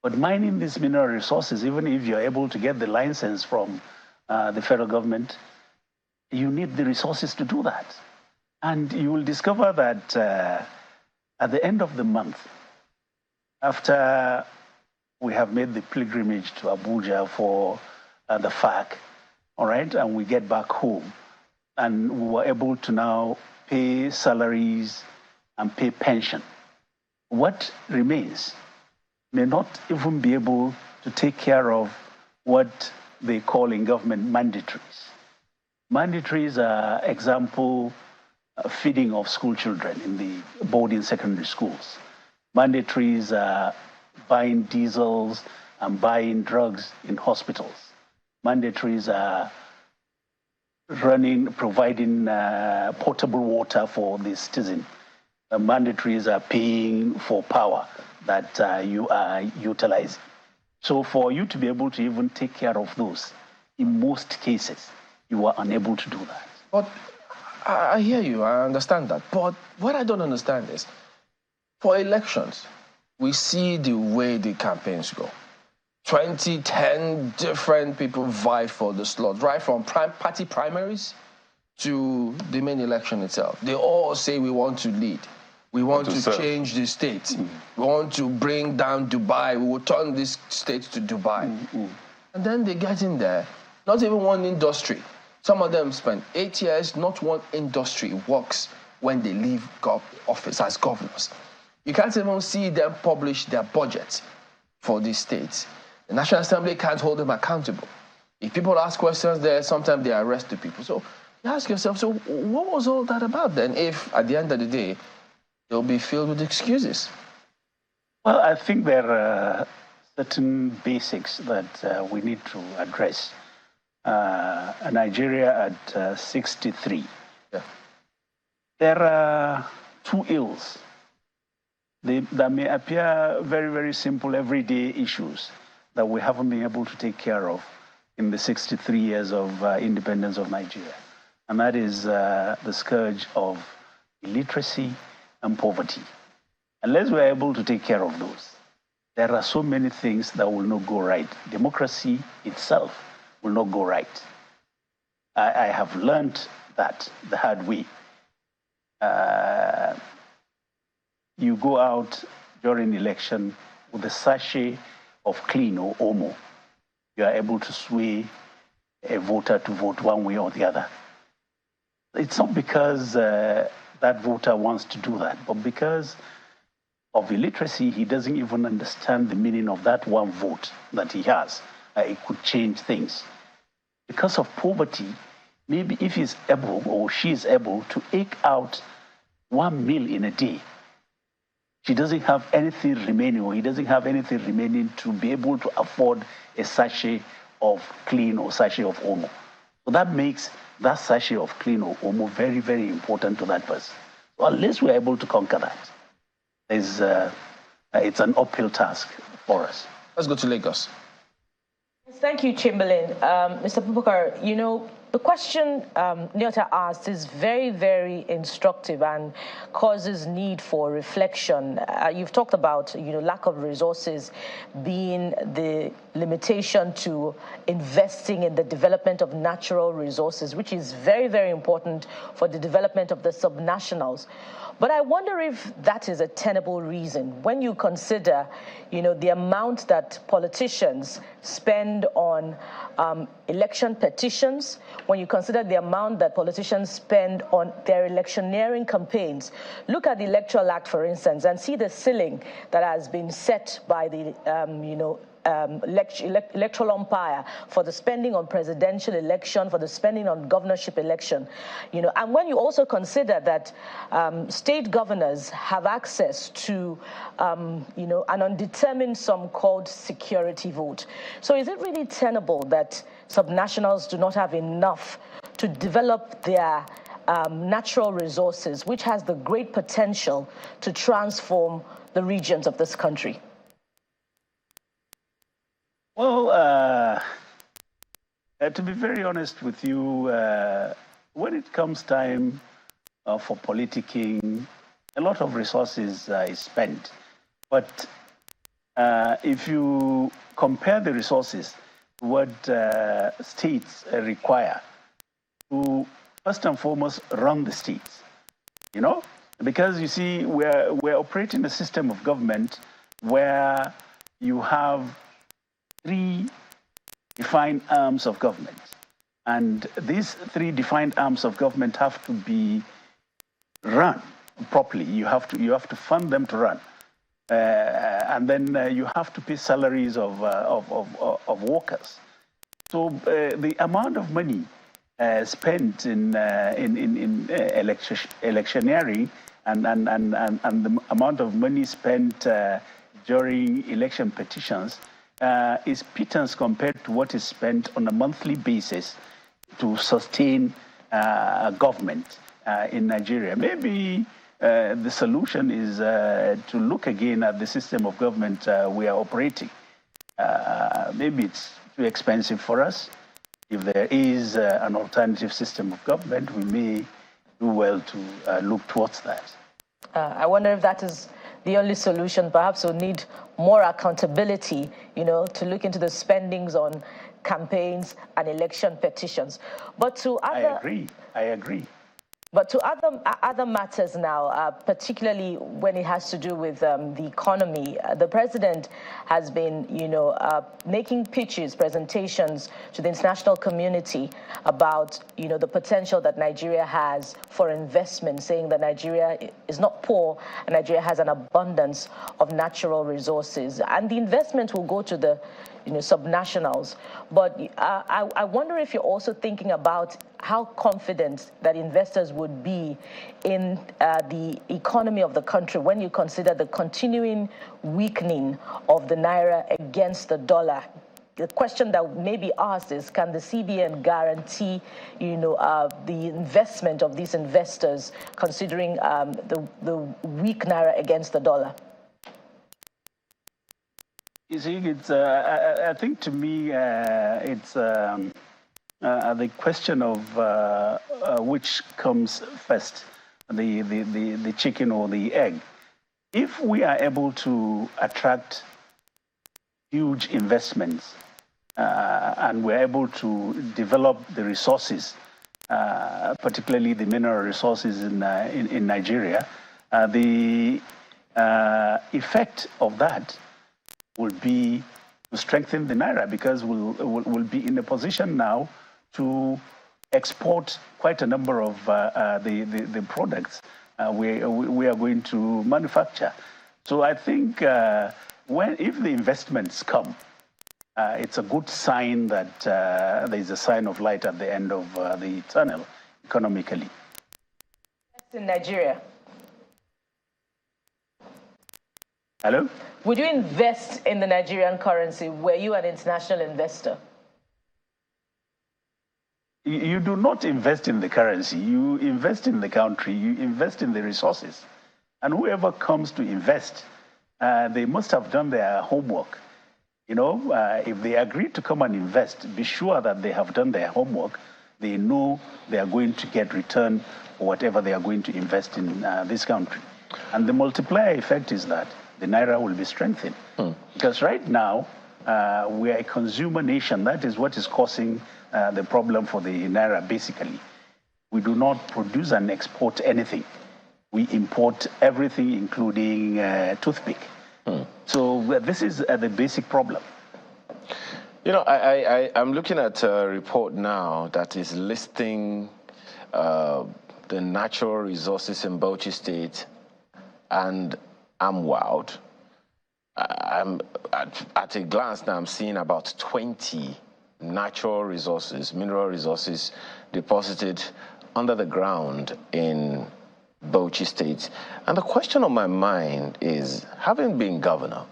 But mining these mineral resources, even if you're able to get the license from the federal government, you need the resources to do that. And you will discover that at the end of the month, after we have made the pilgrimage to Abuja for the FAC, all right, and we get back home, and we were able to now pay salaries and pay pension. What remains may not even be able to take care of what they call in government mandatories. Mandatories are, example, feeding of school children in the boarding secondary schools. Mandatories are buying diesels and buying drugs in hospitals. Mandatories are providing potable water for the citizen. The mandatories are paying for power that you are utilizing. So for you to be able to even take care of those, in most cases, you are unable to do that. But I hear you, I understand that. But what I don't understand is, for elections, we see the way the campaigns go. 10 different people vie for the slot, right from party primaries to the main election itself. They all say we want to lead. We want to change the state. We want to bring down Dubai. We will turn this state to Dubai. And then they get in there, not even one industry. Some of them spend 8 years, not one industry works when they leave office as governors. You can't even see them publish their budget for these states. The National Assembly can't hold them accountable. If people ask questions there, sometimes they arrest the people. So you ask yourself, so what was all that about then if at the end of the day, they'll be filled with excuses? Well, I think there are certain basics that we need to address. Nigeria at 63. Yeah. There are two ills that may appear very, very simple everyday issues that we haven't been able to take care of in the 63 years of independence of Nigeria. And that is the scourge of illiteracy and poverty. Unless we're able to take care of those, there are so many things that will not go right. Democracy itself will not go right. I have learned that the hard way. You go out during election with a sachet of clean or Omo. You are able to sway a voter to vote one way or the other. It's not because that voter wants to do that, but because of illiteracy, he doesn't even understand the meaning of that one vote that he has. It could change things. Because of poverty, maybe if he's able or she is able to eke out 1 meal in a day, she doesn't have anything remaining, or he doesn't have anything remaining to be able to afford a sachet of clean or sachet of Omo. So that makes that sachet of clean or Omo very, very important to that person. So unless we're able to conquer that, it's an uphill task for us. Let's go to Lagos. Thank you, Chamberlain. Mr. Bubakar, you know, the question Nyota asked is very, very instructive and causes need for reflection. You've talked about, you know, lack of resources being the limitation to investing in the development of natural resources, which is very, very important for the development of the subnationals. But I wonder if that is a tenable reason when you consider, you know, the amount that politicians spend on election petitions, when you consider the amount that politicians spend on their electioneering campaigns. Look at the Electoral Act, for instance, and see the ceiling that has been set by the, electoral umpire for the spending on presidential election, for the spending on governorship election, you know, and when you also consider that state governors have access to, you know, an undetermined sum called security vote. So is it really tenable that subnationals do not have enough to develop their natural resources, which has the great potential to transform the regions of this country? Well, to be very honest with you, when it comes time for politicking, a lot of resources is spent. But if you compare the resources, what states require to first and foremost run the states, you know, because you see, we're operating a system of government where you have 3 defined arms of government. And these 3 defined arms of government have to be run properly. You have to fund them to run. And then you have to pay salaries of workers. So the amount of money spent in electioneering and the amount of money spent during election petitions is pittance compared to what is spent on a monthly basis to sustain a government in Nigeria. Maybe the solution is to look again at the system of government we are operating. Maybe it's too expensive for us. If there is an alternative system of government, we may do well to look towards that. I wonder if that is the only solution. Perhaps we'll need more accountability, to look into the spendings on campaigns and election petitions. But to other... I agree. But to other matters now, particularly when it has to do with the economy, the president has been, making pitches, presentations to the international community about, the potential that Nigeria has for investment, saying that Nigeria is not poor and Nigeria has an abundance of natural resources. And the investment will go to the subnationals. But I wonder if you're also thinking about how confident that investors would be in the economy of the country when you consider the continuing weakening of the naira against the dollar. The question that may be asked is, can the CBN guarantee, the investment of these investors, considering the weak naira against the dollar? You see, it's. I think to me, it's the question of which comes first, the chicken or the egg. If we are able to attract huge investments and we're able to develop the resources, particularly the mineral resources in Nigeria, the effect of that will be to strengthen the naira, because we'll be in a position now to export quite a number of the products we are going to manufacture. So I think if the investments come, it's a good sign that there's a sign of light at the end of the tunnel economically. In Nigeria. Hello? Would you invest in the Nigerian currency? Were you an international investor? You do not invest in the currency. You invest in the country. You invest in the resources. And whoever comes to invest, they must have done their homework. If they agree to come and invest, be sure that they have done their homework. They know they are going to get return for whatever they are going to invest in this country. And the multiplier effect is that the naira will be strengthened. Because right now, we are a consumer nation. That is what is causing the problem for the naira, basically. We do not produce and export anything. We import everything, including toothpick. So this is the basic problem. I'm looking at a report now that is listing the natural resources in Bauchi State, and I'm wowed. At a glance now, I'm seeing about 20 natural resources, mineral resources deposited under the ground in Bauchi State. And the question on my mind is, having been governor,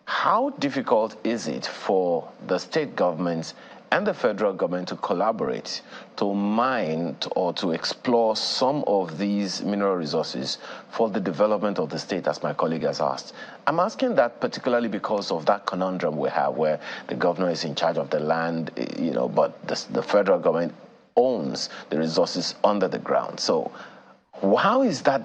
how difficult is it for the state governments and the federal government to collaborate to mine or to explore some of these mineral resources for the development of the state, as my colleague has asked? I'm asking that particularly because of that conundrum we have where the governor is in charge of the land, but the federal government owns the resources under the ground. So how is that?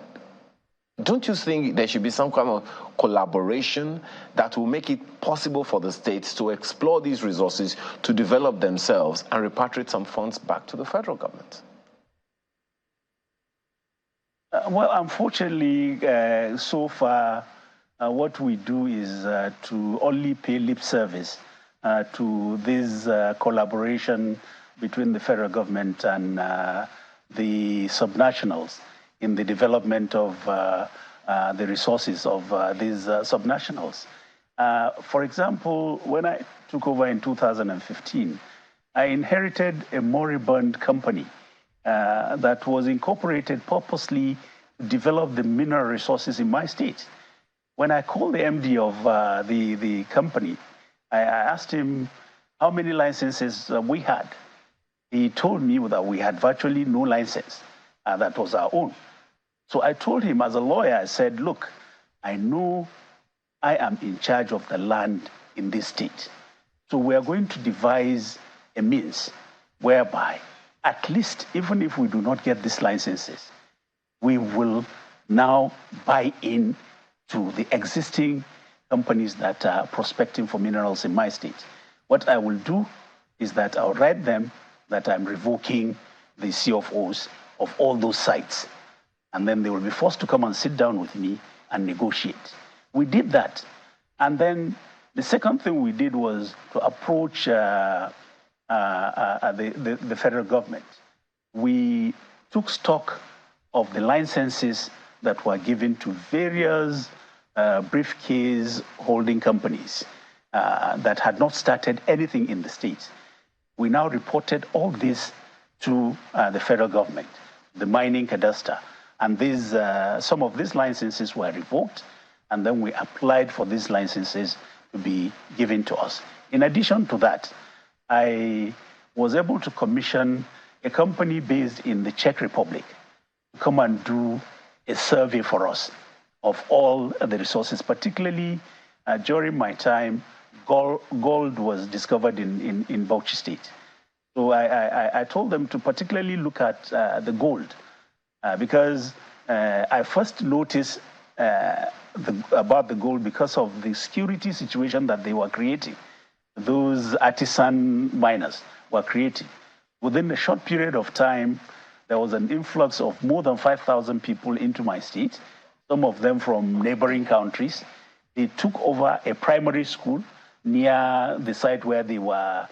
Don't you think there should be some kind of collaboration that will make it possible for the states to explore these resources, to develop themselves, and repatriate some funds back to the federal government? Well, unfortunately, so far, what we do is to only pay lip service to this collaboration between the federal government and the subnationals in the development of the resources of these subnationals. For example, when I took over in 2015, I inherited a moribund company that was incorporated purposely to develop the mineral resources in my state. When I called the MD of the company, I asked him how many licenses we had. he told me that we had virtually no license that was our own. So I told him as a lawyer, I said, look, I know I am in charge of the land in this state. So we are going to devise a means whereby, at least, even if we do not get these licenses, we will now buy in to the existing companies that are prospecting for minerals in my state. What I will do is that I'll write them that I'm revoking the CFOs of all those sites. And then they will be forced to come and sit down with me and negotiate. We did that. And then the second thing we did was to approach the federal government. We took stock of the licenses that were given to various briefcase holding companies that had not started anything in the state. We now reported all this to the federal government, the mining cadastre, and some of these licenses were revoked, and then we applied for these licenses to be given to us. In addition to that, I was able to commission a company based in the Czech Republic to come and do a survey for us of all the resources, particularly during my time, gold was discovered in Bauchi State. So I told them to particularly look at the gold because I first noticed about the gold because of the security situation that they were creating. Those artisan miners were creating. Within a short period of time, there was an influx of more than 5,000 people into my state, some of them from neighboring countries. They took over a primary school near the site where they were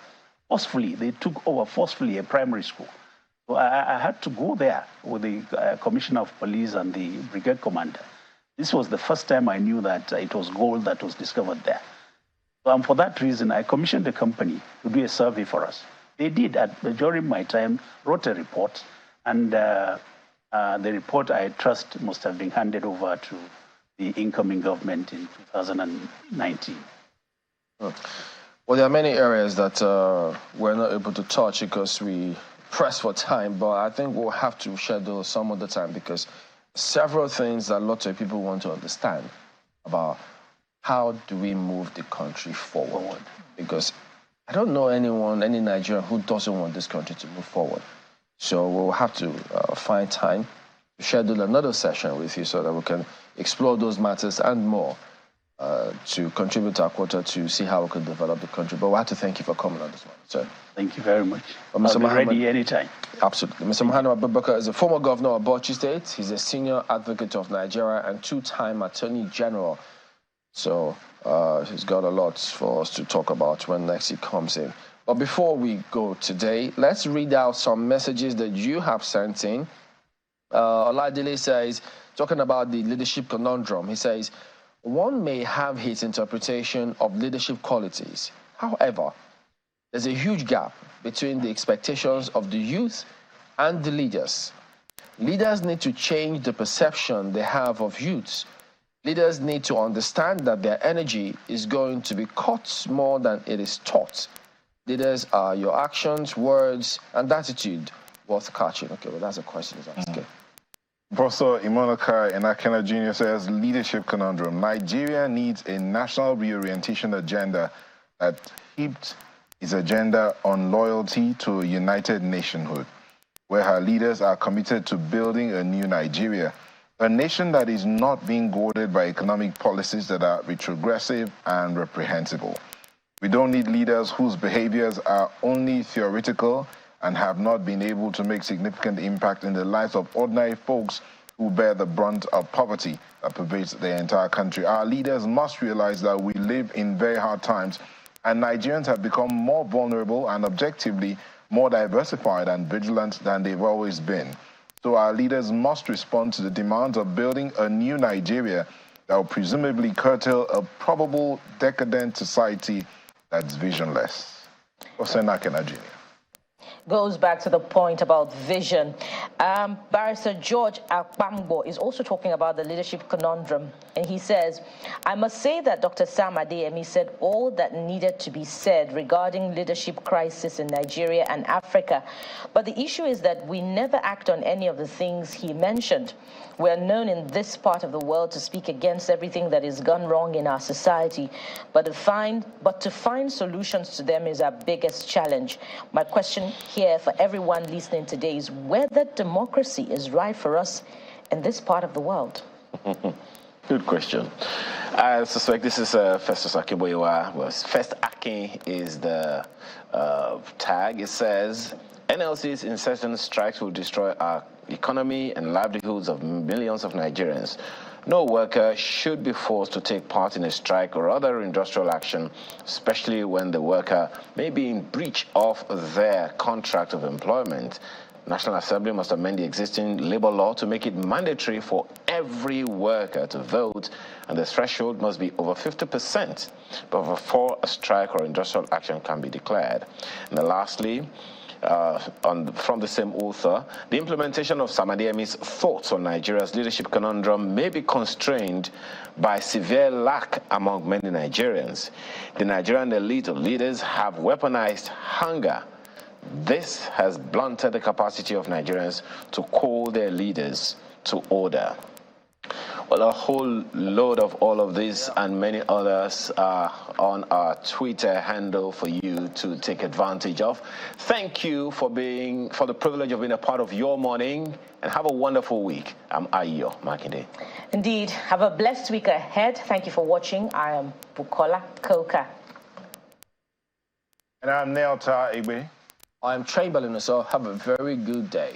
forcefully. They took over forcefully a primary school. So I had to go there with the commissioner of police and the brigade commander. This was the first time I knew that it was gold that was discovered there. So for that reason, I commissioned the company to do a survey for us. They did, during my time, wrote a report, and the report, I trust, must have been handed over to the incoming government in 2019. Well, there are many areas that we're not able to touch because we press for time, but I think we'll have to schedule some other time because several things that lots of people want to understand about how do we move the country forward. Because I don't know anyone, any Nigerian who doesn't want this country to move forward. So we'll have to find time to schedule another session with you so that we can explore those matters and more to contribute to our quota to see how we can develop the country. But we have to thank you for coming on this one, sir. Thank you very much. Mr. I'll be ready anytime. Absolutely. Mr. Muhammad Abubakar is a former governor of Bauchi State. He's a senior advocate of Nigeria and two-time attorney general. So he's got a lot for us to talk about when next he comes in. But before we go today, let's read out some messages that you have sent in. Oladile says, talking about the leadership conundrum, he says, one may have his interpretation of leadership qualities. However, there's a huge gap between the expectations of the youth and the leaders. Leaders need to change the perception they have of youths. Leaders need to understand that their energy is going to be caught more than it is taught. Leaders are your actions, words, and attitude worth catching. Okay, well, that's a question he's asking. Professor Imonoka Enakena Jr. says, leadership conundrum. Nigeria needs a national reorientation agenda that heaped its agenda on loyalty to a united nationhood, where her leaders are committed to building a new Nigeria, a nation that is not being goaded by economic policies that are retrogressive and reprehensible. We don't need leaders whose behaviors are only theoretical and have not been able to make significant impact in the lives of ordinary folks who bear the brunt of poverty that pervades the entire country. Our leaders must realize that we live in very hard times, and Nigerians have become more vulnerable and objectively more diversified and vigilant than they've always been. So our leaders must respond to the demands of building a new Nigeria that will presumably curtail a probable decadent society that's visionless. Osenakena Jr. goes back to the point about vision. Barrister George Akpambo is also talking about the leadership conundrum. And he says, I must say that Dr. Sam Adeyemi said all that needed to be said regarding leadership crisis in Nigeria and Africa. But the issue is that we never act on any of the things he mentioned. We are known in this part of the world to speak against everything that is gone wrong in our society, but to find solutions to them is our biggest challenge. My question here for everyone listening today is whether democracy is right for us in this part of the world. Good question. I suspect this is Festus Akeboyewa. Well, First Akin is the tag. It says, NLC's incessant strikes will destroy our economy and livelihoods of millions of Nigerians. No worker should be forced to take part in a strike or other industrial action, especially when the worker may be in breach of their contract of employment. National Assembly must amend the existing labor law to make it mandatory for every worker to vote, and the threshold must be over 50% before a strike or industrial action can be declared. And then lastly, from the same author, the implementation of Sam Adeyemi's thoughts on Nigeria's leadership conundrum may be constrained by severe lack among many Nigerians. The Nigerian elite of leaders have weaponized hunger. This has blunted the capacity of Nigerians to call their leaders to order. Well, a whole load of all of this and many others are on our Twitter handle for you to take advantage of. Thank you for the privilege of being a part of your morning, and have a wonderful week. I'm Ayo Makinde. Indeed. Have a blessed week ahead. Thank you for watching. I am Bukola Koka. And I'm Neota Igbe. I'm Trey Bellino, so have a very good day.